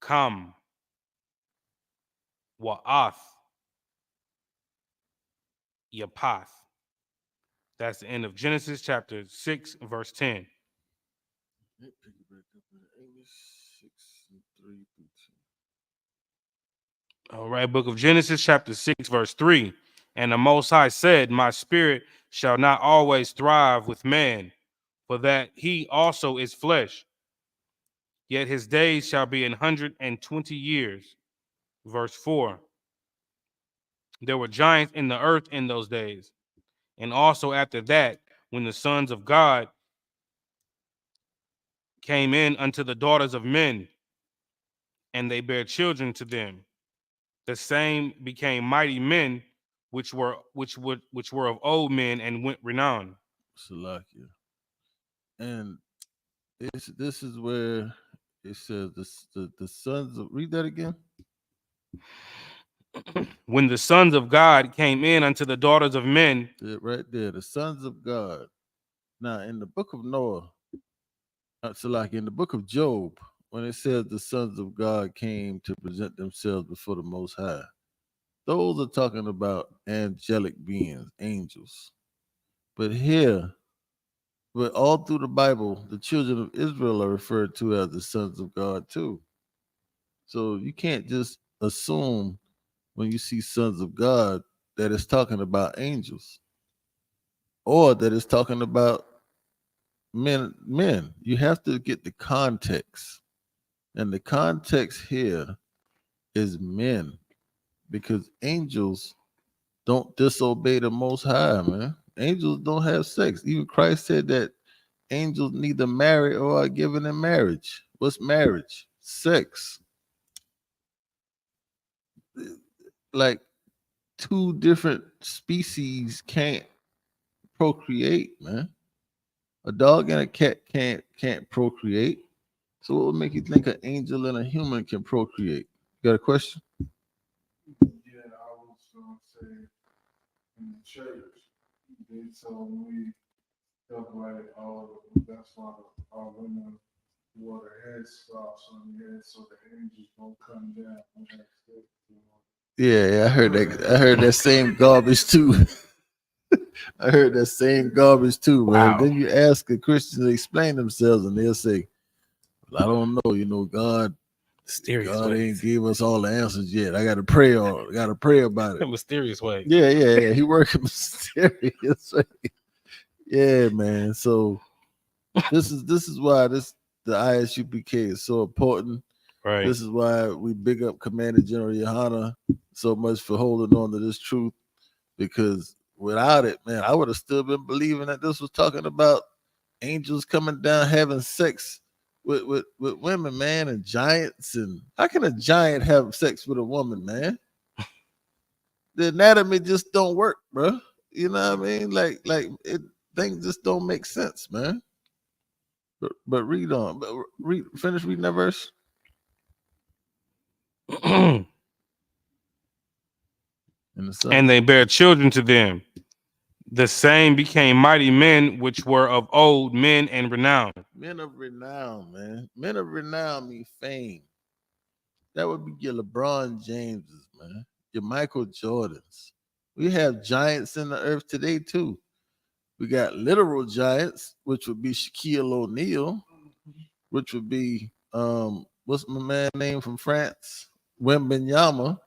Kam Wa'ath Yapath. That's the end of Genesis chapter 6, verse 10. Pick it back up in Amos 6 and 3 through All right, book of Genesis, chapter 6, verse 3. And the Most High said, my spirit shall not always thrive with man, for that he also is flesh. Yet his days shall be 120 years. Verse 4. There were giants in the earth in those days. And also after that, when the sons of God came in unto the daughters of men, and they bare children to them, the same became mighty men, which were of old men and went renowned. Salakia. And this is where it says the sons of, read that again. When the sons of God came in unto the daughters of men, Right there, the sons of God. Now in the book of Noah, Salaki, in the book of Job, when it says the sons of God came to present themselves before the Most High, those are talking about angelic beings, angels. But here, but all through the Bible, the children of Israel are referred to as the sons of God too. So you can't just assume when you see sons of God that it's talking about angels or that it's talking about men. You have to get the context. And the context here is men, because angels don't disobey the Most High, man. Angels don't have sex. Even Christ said that angels neither marry or are given in marriage. What's marriage? Sex. Like two different species can't procreate, man. A dog and a cat can't procreate. So what would make you think an angel and a human can procreate? You got a question? Yeah, I was gonna say in the church, they told me stuff like, oh, that's why all women wore the headscarves on their head so the angels don't come down when they sick. Yeah, I heard that. I heard that same garbage too. I heard that same garbage too, man. Wow. Then you ask a Christian to explain themselves, and they'll say, well, "I don't know. You know, God Mysterious ain't ways. gave us all the answers yet. I got to pray on. Got to pray about it." Mysterious ways. Yeah. He working mysterious. Yeah, man. So this is why the ISUPK is so important. Right. This is why we big up Commander General Yohana so much for holding on to this truth, because without it, man, I would have still been believing that this was talking about angels coming down having sex with women, man, and giants. And how can a giant have sex with a woman, man? The anatomy just don't work, bro. You know what I mean? Like things just don't make sense, man. But read on. But finish reading that verse. And they bare children to them. The same became mighty men, which were of old men and renowned. Men of renown, man. Men of renown mean fame. That would be your LeBron Jameses, man. Your Michael Jordans. We have giants in the earth today, too. We got literal giants, which would be Shaquille O'Neal, which would be what's my man name from France? Wembenyama,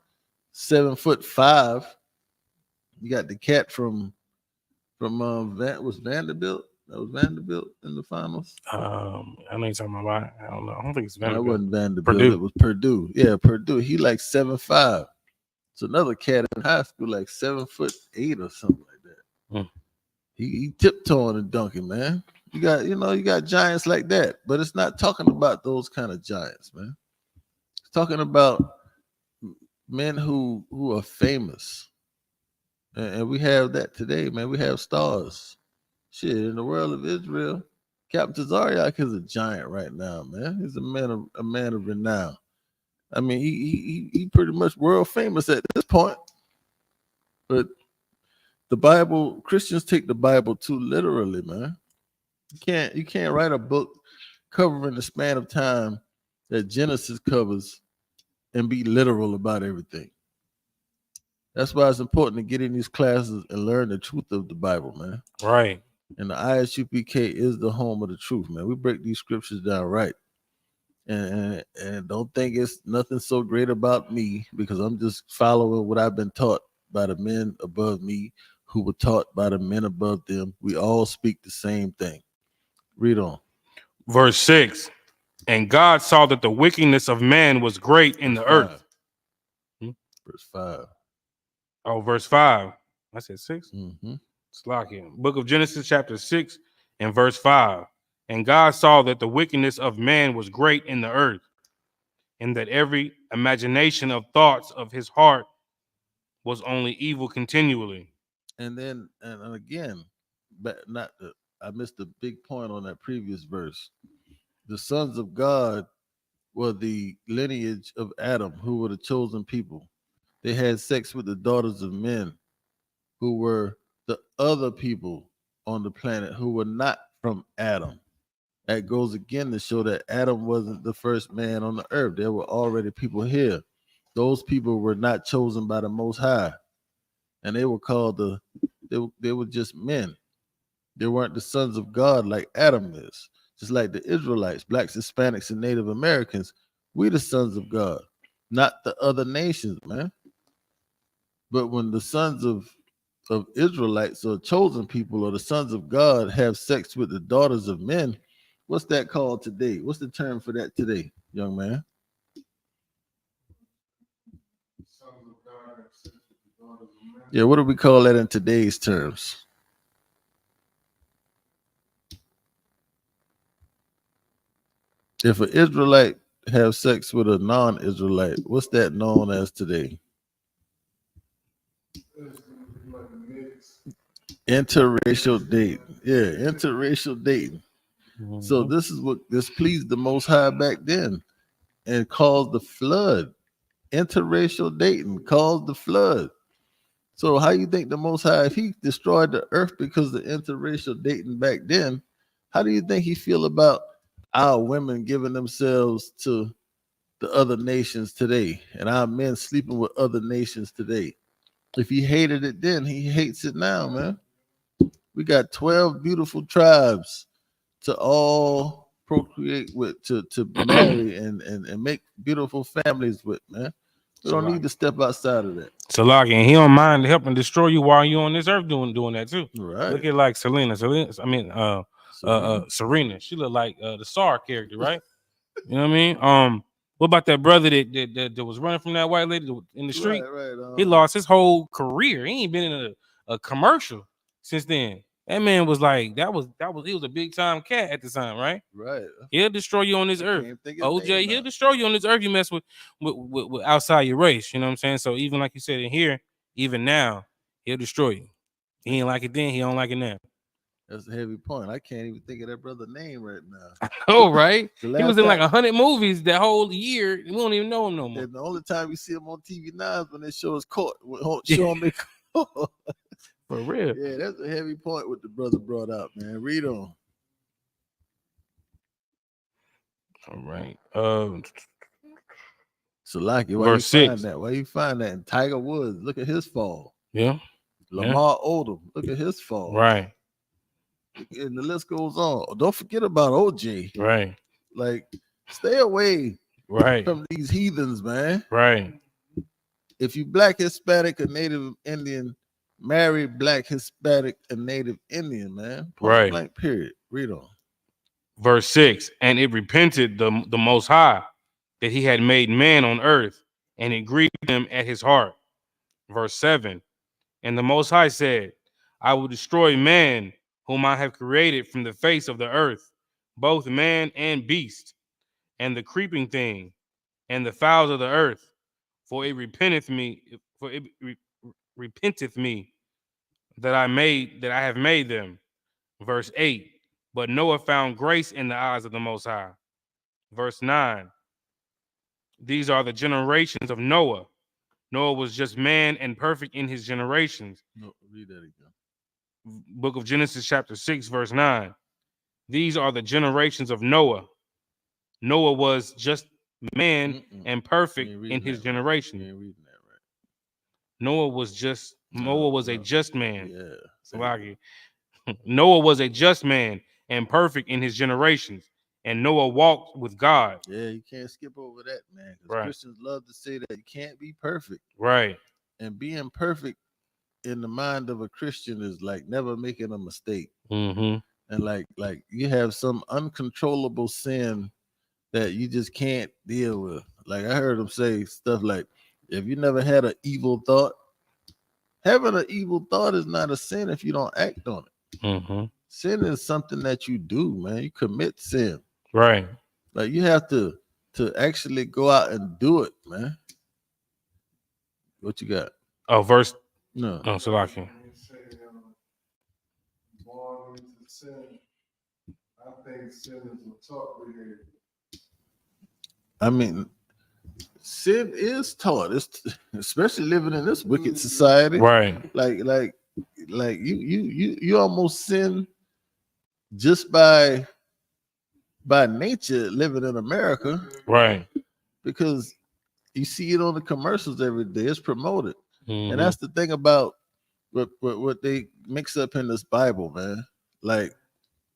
7'5". You got the cat from was Vanderbilt. That was Vanderbilt in the finals. I know you're talking about. I don't know. I don't think it's Vanderbilt. That wasn't Vanderbilt. Purdue. It was Purdue. Yeah, Purdue. He like 7'5". It's another cat in high school like 7'8" or something like that. He tiptoeing and dunking, man. You got giants like that, but it's not talking about those kind of giants, man. It's talking about men who are famous. And we have that today, man. We have stars. Shit, in the world of Israel, Captain Tazariak is a giant right now, man. He's a man of renown. I mean, he pretty much world famous at this point. But the Bible, Christians take the Bible too literally, man. You can't write a book covering the span of time that Genesis covers and be literal about everything. That's why it's important to get in these classes and learn the truth of the Bible, man. Right. And the ISUPK is the home of the truth, man. We break these scriptures down right. And don't think it's nothing so great about me, because I'm just following what I've been taught by the men above me, who were taught by the men above them. We all speak the same thing. Read on. Verse 6. And God saw that the wickedness of man was great in the Verse earth. 5. Verse 5. Oh, verse 5. I said 6. Mm-hmm. It's like it. Book of Genesis, chapter 6, and verse 5. And God saw that the wickedness of man was great in the earth, and that every imagination of thoughts of his heart was only evil continually. And then, and again, but not the, I missed the big point on that previous verse. The sons of God were the lineage of Adam, who were the chosen people. They had sex with the daughters of men, who were the other people on the planet who were not from Adam. That goes again to show that Adam wasn't the first man on the earth. There were already people here. Those people were not chosen by the Most High, and they were called they were just men. They weren't the sons of God like Adam is. Just like the Israelites, blacks, Hispanics, and Native Americans, we the sons of God, not the other nations, man. But when the sons of Israelites or chosen people or the sons of God have sex with the daughters of men, what's that called today? What's the term for that today, young man? Sons of God have sex with the daughters of men. Yeah, what do we call that in today's terms? If an Israelite have sex with a non-Israelite, what's that known as today? It's gonna be like a mix. Interracial dating. Yeah, interracial dating. So this is what displeased the Most High back then and caused the flood. Interracial dating caused the flood. So how you think the Most High, if he destroyed the earth because of interracial dating back then, how do you think he feel about our women giving themselves to the other nations today and our men sleeping with other nations today? If he hated it then, he hates it now, man. We got 12 beautiful tribes to all procreate with, to marry and make beautiful families with, man. We don't need to step outside of that. Salaki, and he don't mind helping destroy you while you're on this earth doing that too. Right. Look at like Serena. Serena. She look like the SAR character, right? You know what I mean? What about that brother that was running from that white lady in the street? Right. He lost his whole career. He ain't been in a commercial since then. That man was like he was a big time cat at the time, right? Right. He'll destroy you on this earth. Can't think of his OJ, name he'll now. destroy you on this earth. You mess with outside your race. You know what I'm saying? So even like you said in here, even now, he'll destroy you. He ain't like it then. He don't like it now. That's a heavy point. I can't even think of that brother's name right now. Oh, right. The He last was in like time- 100 movies that whole year. We don't even know him no more. And the only time we see him on TV now is when they show his court. Show him in court. For real. Yeah, that's a heavy point what the brother brought out, man. Read on. All right. Salaki, why Verse you find 6. that? Why you find that? And Tiger Woods, look at his fall. Yeah. Lamar Odom, look at his fall. Right. And the list goes on. Don't forget about OJ. Right. Like, stay away Right. from these heathens, man. Right. If you black, Hispanic, or Native Indian, marry black, Hispanic, and Native Indian, man. Point Right. blank, period. Read on. Verse 6. And it repented the Most High that he had made man on earth, and it grieved him at his heart. Verse 7. And the Most High said, I will destroy man whom I have created from the face of the earth, both man and beast, and the creeping thing, and the fowls of the earth, for it repenteth me that I have made them. Verse 8. But Noah found grace in the eyes of the Most High. Verse 9. These are the generations of Noah. Noah was just man and perfect in his generations. No, read that again. Book of Genesis, chapter 6, verse 9. These are the generations of Noah. Noah was just man and perfect in his generation. You ain't reading that right. Noah was a just man. Yeah. Salaki. Noah was a just man and perfect in his generations, and Noah walked with God. Yeah, you can't skip over that, man. Because Right. Christians love to say that you can't be perfect. Right. And being perfect in the mind of a Christian is like never making a mistake. Mm-hmm. And like you have some uncontrollable sin that you just can't deal with. Like I heard him say stuff like, if you never had an evil thought, having an evil thought is not a sin if you don't act on it. Mm-hmm. Sin is something that you do, man. You commit sin. Right. Like you have to actually go out and do it, man. What you got? Oh, verse. No. Oh, Salaki. When you say born into sin, I think sin is a taught behavior. I mean, sin is taught. It's especially living in this wicked society. Right. Like you almost sin just by nature living in America, Right. because you see it on the commercials every day. It's promoted. Mm-hmm. And that's the thing about what they mix up in this Bible, man. Like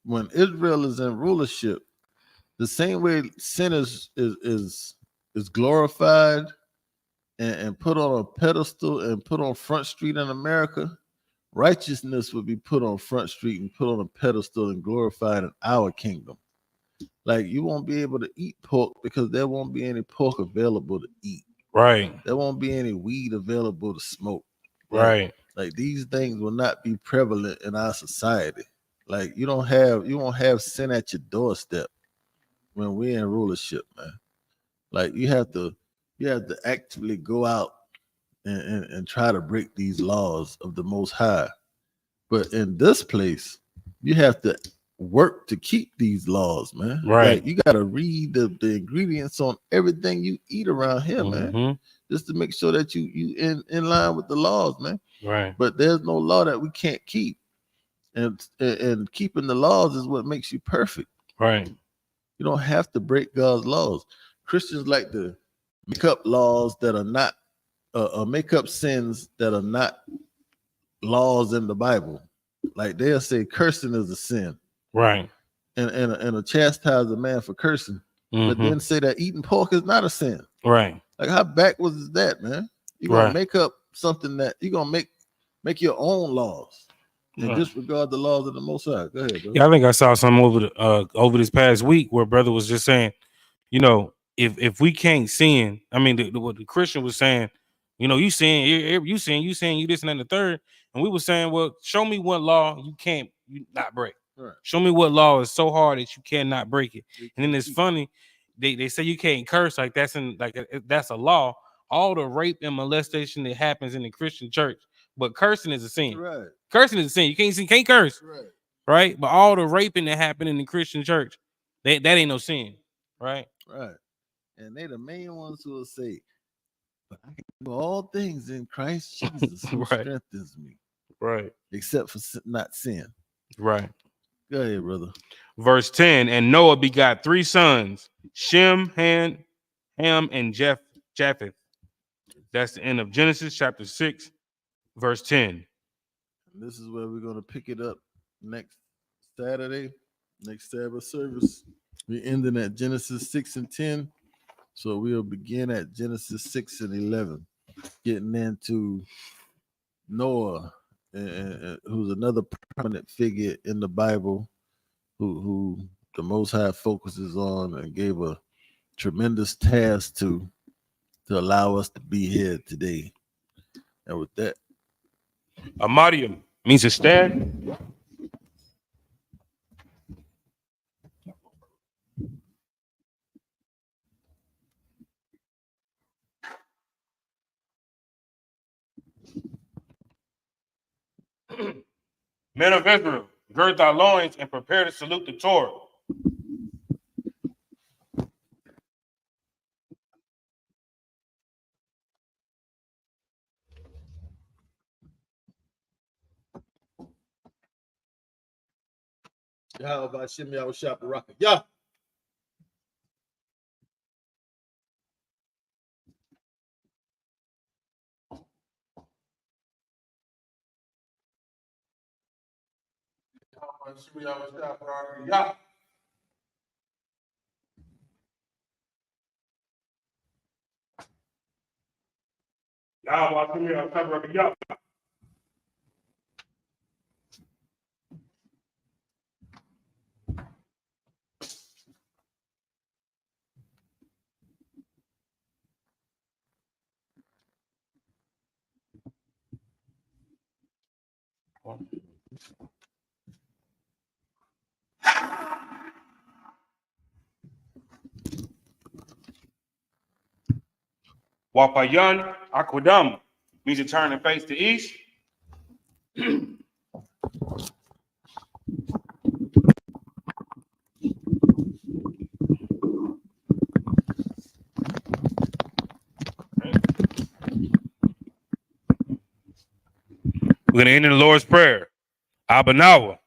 when Israel is in rulership, the same way sin is glorified and put on a pedestal and put on Front Street in America, righteousness would be put on Front Street and put on a pedestal and glorified in our kingdom. Like you won't be able to eat pork because there won't be any pork available to eat. Right. There won't be any weed available to smoke. Right. Like these things will not be prevalent in our society. Like you won't have sin at your doorstep when we're in rulership, man. Like you have to actively go out and try to break these laws of the Most High. But in this place, you have to work to keep these laws, man. Right. Like you got to read the ingredients on everything you eat around here, man, Mm-hmm. just to make sure that you in line with the laws, man. Right. But there's no law that we can't keep, and keeping the laws is what makes you perfect. Right. You don't have to break God's laws. Christians like to make up laws that are not, make up sins that are not laws in the Bible. Like they'll say cursing is a sin, Right. and chastise a man for cursing, but Mm-hmm. then say that eating pork is not a sin. Right. Like how backwards is that, man? You're gonna Right. make up something that you're gonna make your own laws and Right. disregard the laws of the Most High. Go ahead, bro. Yeah, I think I saw something over this past week where brother was just saying, you know, if we can't sin, I mean, what the Christian was saying, you know, you sin, you this and that and the third, and we were saying, well, show me what law you not break. Right. Show me what law is so hard that you cannot break it. You And then can't it's keep funny, they say you can't curse like that's a law. All the rape and molestation that happens in the Christian church, but cursing is a sin. Right. Cursing is a sin. You can't curse. Right. Right? But all the raping that happened in the Christian church, that ain't no sin, right? Right. And they the main ones who will say, but I can do all things in Christ Jesus who Right. strengthens me, Right. except for not sin. Right. Go ahead, brother. Verse 10, and Noah begot 3 sons, Shem, Ham, and Japheth. That's the end of Genesis chapter 6, verse 10. And this is where we're going to pick it up next Saturday, next Sabbath service. We're ending at Genesis 6 and 10. So we'll begin at Genesis 6 and 11, getting into Noah, who's another prominent figure in the Bible, who the Most High focuses on and gave a tremendous task to allow us to be here today. And with that, Amadium means a stag. Men of Israel, gird thy loins and prepare to salute the Torah. how about Shimmy our shop rocket? Yeah. Shimmy our shop rocket. Yeah. Yahweh Shemi Yahweh. Wapayan Aquadam means to turn and face the east. We're going to end in the Lord's Prayer. Abanawa,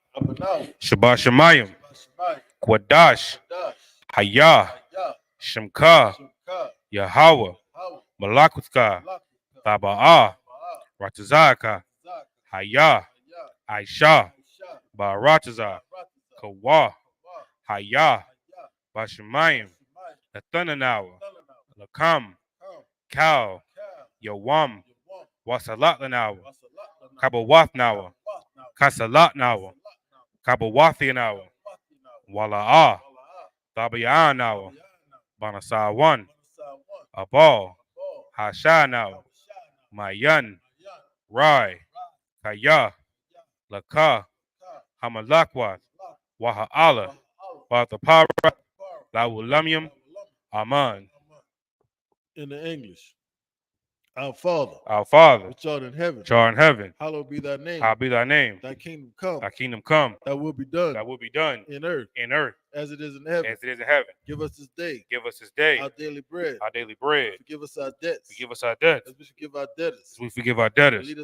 Shabbat Shemayim, Kwadash, Hayah, Shemka, Yahweh, Malakutka, Taba'ah, Ratazaka, Hayah, Aisha, Barataza, Kawa, Hayah, Bashemayim, Athananawa, Lakam, Kal, Yawam, Wasalatlanawa, Kabawathnawa, Kasalatnawa, Kabawathinawa, Wala'ah, Tabayanawa, Banasawan, Abal, Hashanawa, Mayan, Rai, Kaya, Laka, Hamalakwath, Waha'ala, Wathapara, Lawulamium, Aman. In the English. Our Father, Our Father, which art in heaven, hallowed be thy name. hallowed be thy name. Thy kingdom come. Thy kingdom come. Thy will be done. Thy will be done in earth in earth as it is in heaven. as it is in heaven. Give us this day Give us this day our daily bread. our daily bread. Forgive us our debts. Forgive us our debts As we forgive our debtors. as we forgive our And debtors. lead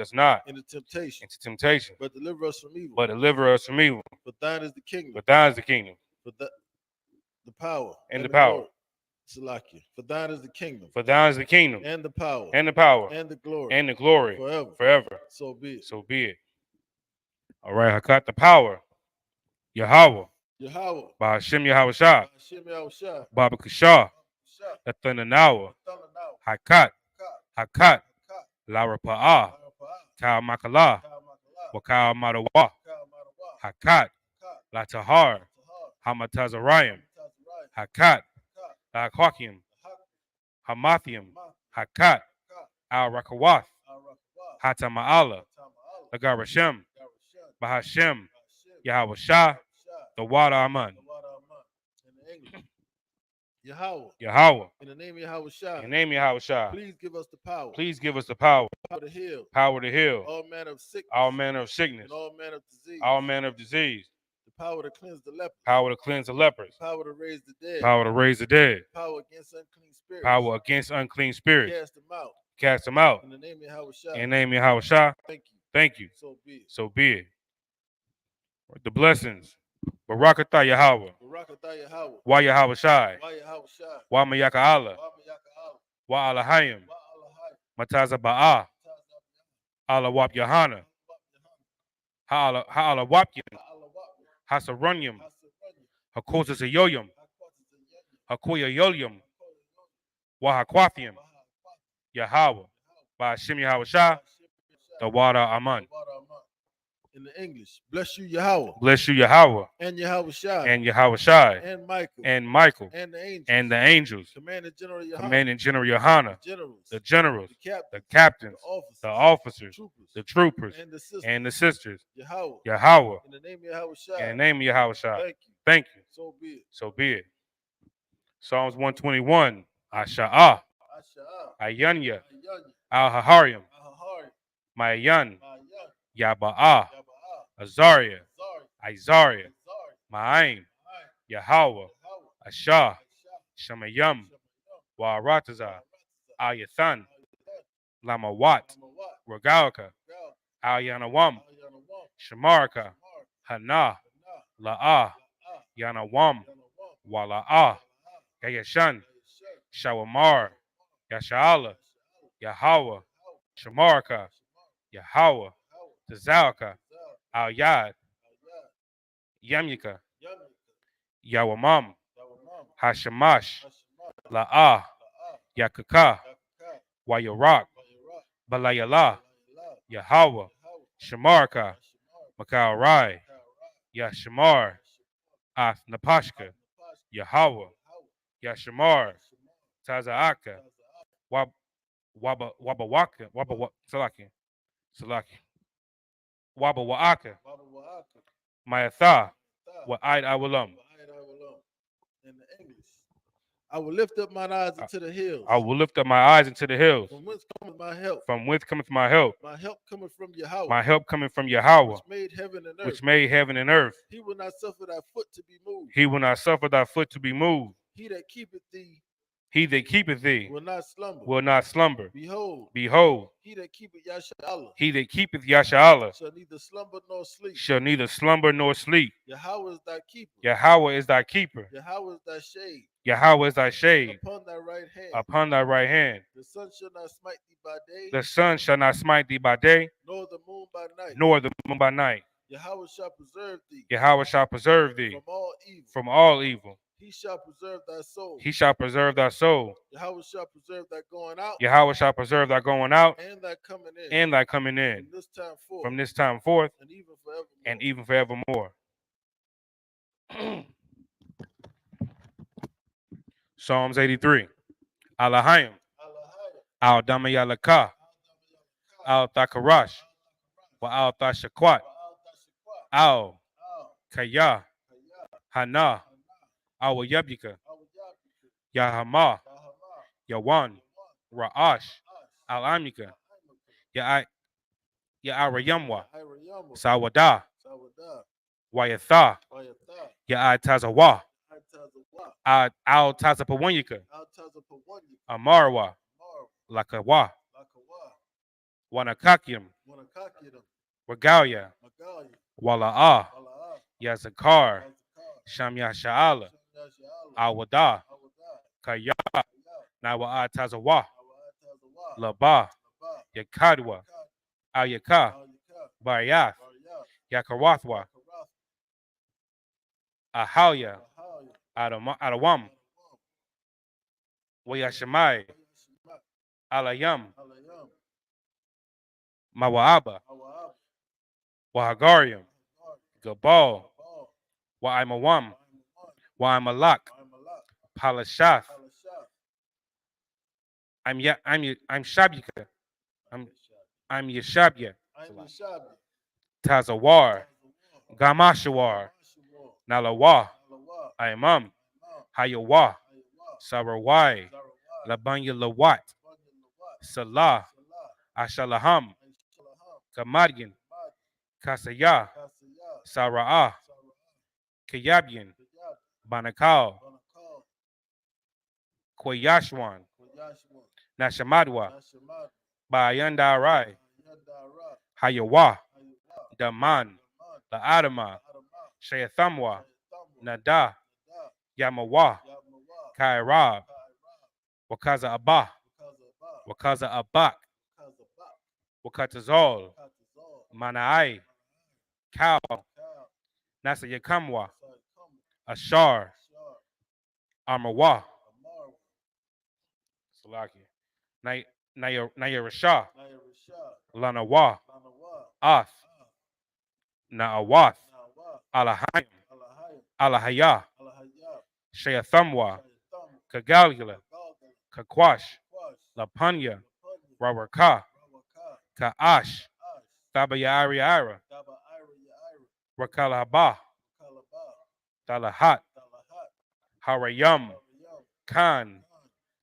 us not Into temptation, temptation, but deliver us from evil. but deliver us from evil. For thine is the kingdom, For thine is the kingdom for the power, and the power. glory. Salakia. For thine is the kingdom, For thine is the kingdom and the power, and the power and the glory, and the glory forever. forever. So be it. So be it. All right, Hakat the power. Yahweh. Yahweh, By Hashem Yahweh Shah. Hashem Yahushua, Baba Kashah. Shah, Athananawa. Thundernow, Hakat. Hakat, Hakat. Hakat, Lara Pa'ah. Arapa'ah, Kal Makala. Kamakallah, Wakal Madawa. Kamarawa, Hakat. Hakat, Latahar. Tahar, Hamatazarayim. Tazariah, Hakat. Hakat, Lakhakim. Hak, Hamathium. Hakat, Hakat. Al Rakawath. Arapa'ah, Hatama'ala. Tama'al, Lagarashem. Garashem, Bahashem. Hashem, Yahweh Shah. Shah, The water Aman. the water of man. In the English. Yahweh, Yahweh. in the name of Yahweh Shah, In the name of Yahweh Shah. please give us the power, Please give us the power. power to heal Power to heal all manner of sickness, all manner of sickness. and all manner of disease, All manner of disease. the power to cleanse the lepers, Power to cleanse the lepers. power to raise the dead, Power to raise the dead. power against unclean spirits, Power against unclean spirits. cast them out. Cast them out. In the name of Yahweh Shah, In the name of Yahweh Shah. thank you. Thank you. So be it. So be it. The blessings. Barakatah Yahweh. Barakatah Yahweh, Wa Yahweh Shai. Wa Yahweh Shah, Wa Mayaka Allah. Wa Miyaka'al, Wa Alahayim. Wa Alahai, Mataza Ba'ah. Tazab, Allah Wap Yahana. Yahan, Ha'ala Wapyan. Ha'alawat, Hasarunyam. Hasabanyam, Hakosa Sayoyam. Hakwatas, Hakoya Yolyam. Wa Hakwathiam. Yahweh. By Hashem Yahweh Shah. The water Aman. In the English, bless you, Yahweh, Bless you, Yahweh. and Yahweh Shah, And Yahweh Shai. and Michael, And Michael. and the angels, And the angels. Commanding General Yahweh, Commanding General Yohana. generals, The generals. the The captains, captains. the The officers, officers. troopers, The troopers. and the sisters, And the sisters. Yahweh, Yahweh. in the name of Yahweh Shah, In the name of Yahweh Shai. thank you. Thank you. So be it. So be it. Psalms 121. Asha'ah. Asha'ah, Ayanya. Ayanya, Al-Hahariam. Ahahari, Mayan. Mayan, Yaba'ah. Yaba'ah, Azariah. Zari, Isariah. Zari, Ma'aim. Ma'ai, Yahweh. Yahweh, Ashah. Ashah, Shemayam. Shemayam, Wa'aratazah. Ratazah, Ayathan. Ayathan, Lamawat. Lamawat, Regalka. Gal, Al-Yanawam. Ayanawam, Shamarka. Mar, Hana. Hana, La'ah. Ah, Yanawam. Yanawam, Wala'ah. Ah, Yayashan. Ayashan, Shawamar. Yasha'ala. Yahweh. Shamarka. Yahweh. Tazalka. Al Yad. Yamyika. Yawamam. Hashamash. La'ah. Yakaka. Wayarak. Balayala, Yahweh, Shamarka, Makal Rai, Yashamar, Ath Napashka, Yahweh, Yashamar, Tazaaka, Wabawaka, Salaki, Wabawaaka, Mayatha, Wa'id Awalam. In the English, I will lift up mine eyes into the hills. I will lift up my eyes into the hills. From whence cometh my help? From whence cometh my help? My help cometh from Yahweh. My help coming from Yahweh, which made heaven and earth. which made heaven and earth. He will not suffer thy foot to be moved. He will not suffer thy foot to be moved. He that keepeth thee He that keepeth thee will not slumber. will not slumber. Behold, Behold, he that keepeth Yashar'Allah he that keepeth Yasha'Allah shall neither slumber nor sleep. shall neither slumber nor sleep. Yahweh is thy keeper. Yahweh is thy keeper. Yahweh is thy shade. Yahweh is thy shade Upon thy right hand. upon thy right hand. The sun shall not smite thee by day, The sun shall not smite thee by day, nor the moon by night. nor the moon by night. Yahweh shall preserve thee Yahweh shall preserve thee from all evil. from all evil. He shall preserve thy soul. He shall preserve thy soul. Yahweh shall preserve thy going out Yahweh shall preserve thy going out and thy coming in. and thy coming in From this time forth. from this time forth And even forevermore. and even forevermore. Psalms 83. Alahayim, Al Damayalaka, Al Thakarash, Wa Al Thashakwat, Al Kaya, Hana, Al Yabika, Yahama, Yawan, Ra'ash, Al Amika, Ya'arayamwa, Sawada, Wayatha, Ya'a Tazawa, Al Tazapawanyika, Amarwa, Lakawa, Wanakakium, Regalia, Wala'a, Yazakar, Shamya Sha'ala, Awada, Kaya, Nawa'a Tazawa, Laba, Yakadwa, Ayaka, Baryath, Yakarathwa, Ahalia, Adawam, Wayashamai, Alayam, Mawa'aba, Wahagarium, Gabal, Wa'imawam, Wa'imalak, Palashath, I'm Shabika, I'm Yeshabia, Tazawar, Gamashawar, Nalawa, Imam, Hayawa, Sarawai, Labanya Lawat, Salah, Ashalaham, Kamadian, Kasaya, Sara'ah, Kayabian, Banakal, Kwayashwan, Nashamadwa, Bayandarai, Hayawa, Daman, La Adama, Shayathamwa, Nada, Yamawa, Kairab, Wakaza Abah, Wakaza Abak, Wakatazol, Manai, Kal, Nasa Yakamwa, Ashar, Amawa, Salaki, Nayarasha, Lanawa, Ath, Naawath, Alahayim, Alahaya, Shayathamwa, Kagalgula, Kakwash, Lapanya, Rawaka, Ka'ash, Thabayariara, Rakalaba, Talahat, Harayam, Khan,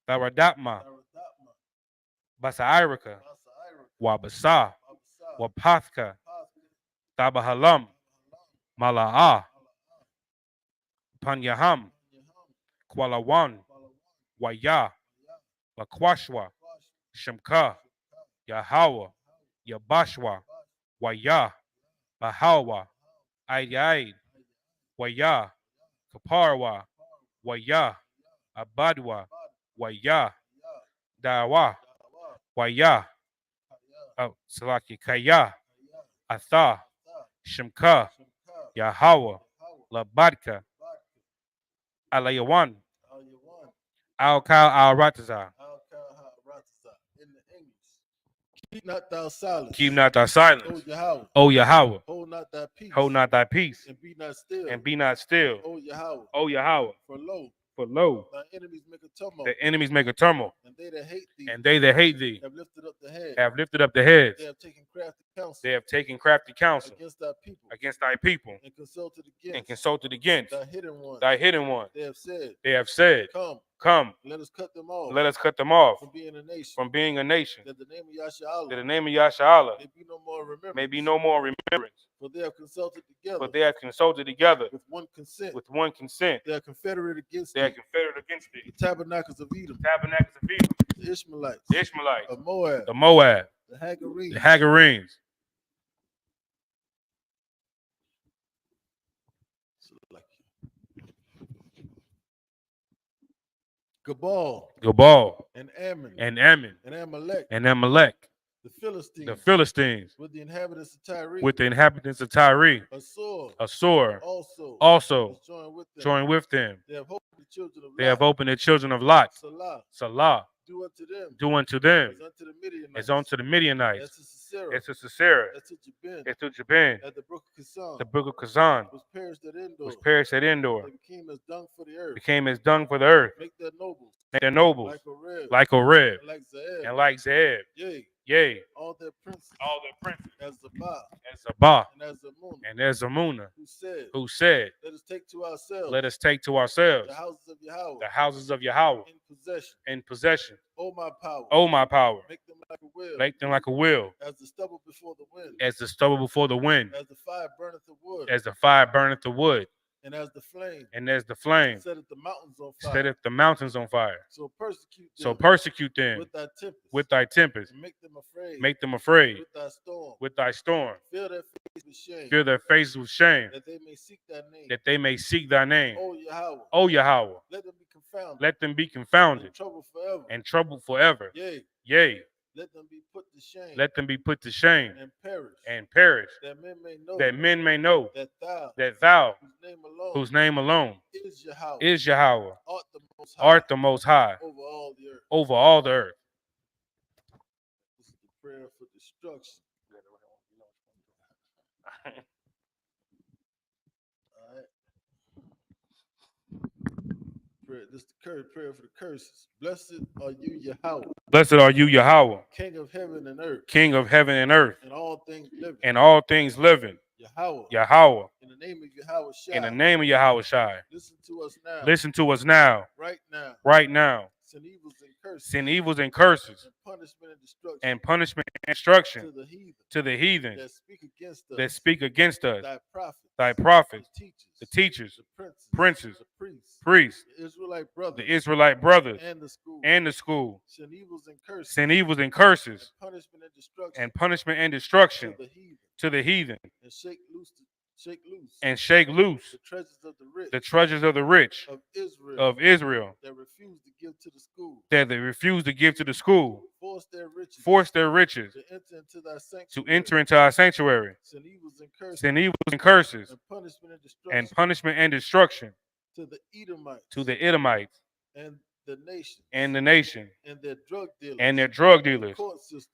Tharadatma, Basairika, Wabasa, Wapathka, Tabahalam, Mala'ah, Panyaham, Kwalawan, Waya, Lakwashwa, Shemka, Yahawa, Yabashwa, Waya, Bahawa, Aid, Waya, Kaparwa, Waya, Abadwa, Waya, Dawa, Waya, Salaki, Kaya, Atha, Shemka, Yahawa, Labadka, Alayawan, Al Kal Al Rataza. In the English, Keep not thou silence. Keep not thy silence. O Yahweh. O Yahweh. Hold not thy peace. Hold not thy peace. And be not still. And be not still. O Yahweh. O Yahweh. For lo, Thy enemies make a tumult. the enemies make a turmoil. And they that hate thee. And they that hate thee have lifted up the head. have lifted up the heads. They have taken crafty counsel. They have taken crafty counsel against thy people. against thy people. And consulted against thy hidden one. thy hidden one. They have said, Come, let us cut them off. let us cut them off from being a nation. That the name of Yasha the name of Yasha may be no more remembrance. may be no more remembrance. For they have consulted together. With one consent. They are confederate against They are confederate against the thee. tabernacles of Edom. The Ishmaelites. The Ishmaelites. Of Moab. The Moab. The Hagarenes. The Hagarenes. Gabal. And Ammon. And Ammon. And Amalek. And Amalek. The Philistines. With the inhabitants of Tyre. Assur. Also join with join with them. them. They have opened the children of Lot. Salah. Do unto them. As unto the Midianites. As to Sisera. As to Jabin. At the The brook of Kazan was perished at Endor. They became as dung for the earth. became as dung for the earth. Make their nobles like Oreb and like Zeb. and like Zeb. Yea, All their princes as Zabah and and as Zamunah, who said, who said, let us take to ourselves the houses of Yahweh in in possession. O My power, make them like a wheel, as the stubble before the wind, as the wind, as the fire burneth the wood, as the fire burneth the wood, and as the flame setteth the mountains on fire. setteth the mountains on fire. So So persecute them with thy tempest, and and make them afraid with thy storm. Fill their face with shame, Fill their faces with shame, that they may seek thy name. that they may seek thy name. O Yahweh, O Yahweh, let them be confounded and troubled forever. and troubled forever. Yea, let them be put to shame let them be put to shame and perish, that men may know that thou, whose name alone is Yahweh, art the most high over all the earth. This is the prayer for destruction. All right. This is the prayer for the curses. Blessed are you, Yahweh. Blessed are you, Yahweh, King of heaven and earth, King of heaven and earth, and all things living. and all things living. Yahweh, Yahweh, in the name of Yahweh Shai, in the name of Yahweh Shai, listen to us now. listen to us now, Right now. Send evils and curses. Send evils and curses. And punishment and destruction to the heathen that that speak against us. thy prophets, the the teachers, the princes, the priests, the Israelite brothers, and the school. Send evils and curses. Send evils and curses And punishment and destruction and punishment and destruction to the heathen. to the heathen, And shake loose the treasures of the rich the treasures of the rich of Israel that refuse to give to the school. that they refuse to give to the school. Force their riches to enter into thy to sanctuary. enter into our sanctuary. Send evils and curses Send evils and curses and punishment and destruction to the Edomites to the Edomites and the nation and the nation and their drug dealers and their drug dealers,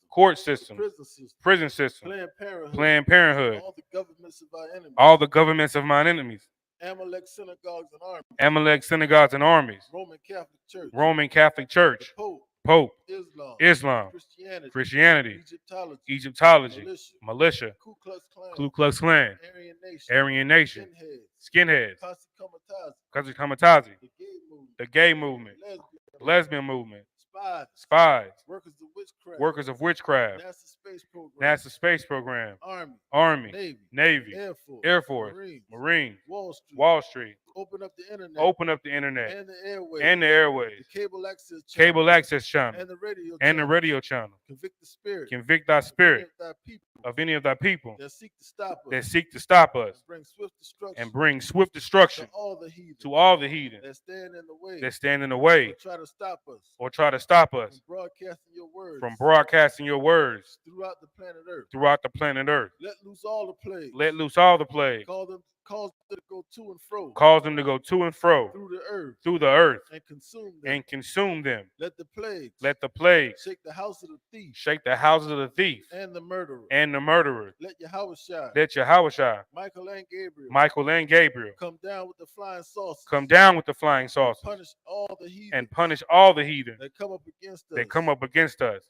court system, prison system, Planned Parenthood, all the governments of our enemies. Amalek synagogues and armies, Roman Catholic Church, Pope, Islam, Christianity, Egyptology, militia, Ku Klux Klan, Aryan Nation, skinheads, Kazi Kamatazi, the gay movement, lesbian movement, spies, workers of witchcraft, NASA space program, Army, Navy, Air Force, Marines, Wall Street, open up the internet and the and the airways, the cable access channel, and the radio channel. Convict thy spirit of any of thy people that seek to that stop us seek to stop us and bring swift destruction to all the heathen that that stand in the way or try to stop us from from broadcasting your words throughout the planet Earth. throughout the planet Earth. Let loose all the plagues. Let loose all the plagues. Call them Cause them to go to and fro. Cause them to go to and fro Through the earth. through the earth And consume them. and consume them. Let the plagues. Let the plagues Shake the house of the thief. shake the houses of the thief And the murderer. and the murderer. Let Yahweh shine. Let Yahushua, Michael and Gabriel. Michael and Gabriel, Come down with the flying saucers. come down with the flying saucers Punish all the heathen. and punish all the heathen that come up against us. that come up against us.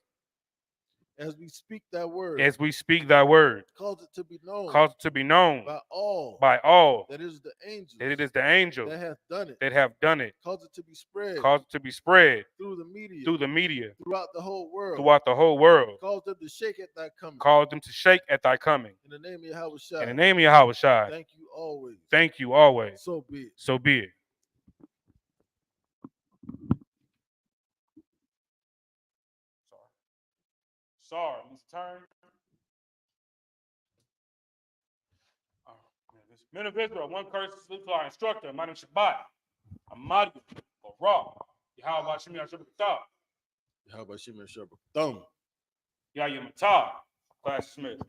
As we speak that word. As we speak thy word, Cause it to be known. cause it to be known by all. That That it is the angels. it is the angels that hath done it. that have done it. Cause it to be spread. Cause it to be spread through the media. throughout the whole world. Throughout the whole world. Cause them to shake at thy coming. Cause them to shake at thy coming. In the name of Yahushua. In the name of Yahushua. Thank you always. Thank you always. So be it. So be it. Sorry, Mr. Turn. Oh, man, this men of Israel, one curse is our instructor. My name is Shabbat. I'm Madu, or Ra. Yahweh Shemi Ashabakta. Yahweh Shemi Ashabakta. Yahweh Matah. Class Smith.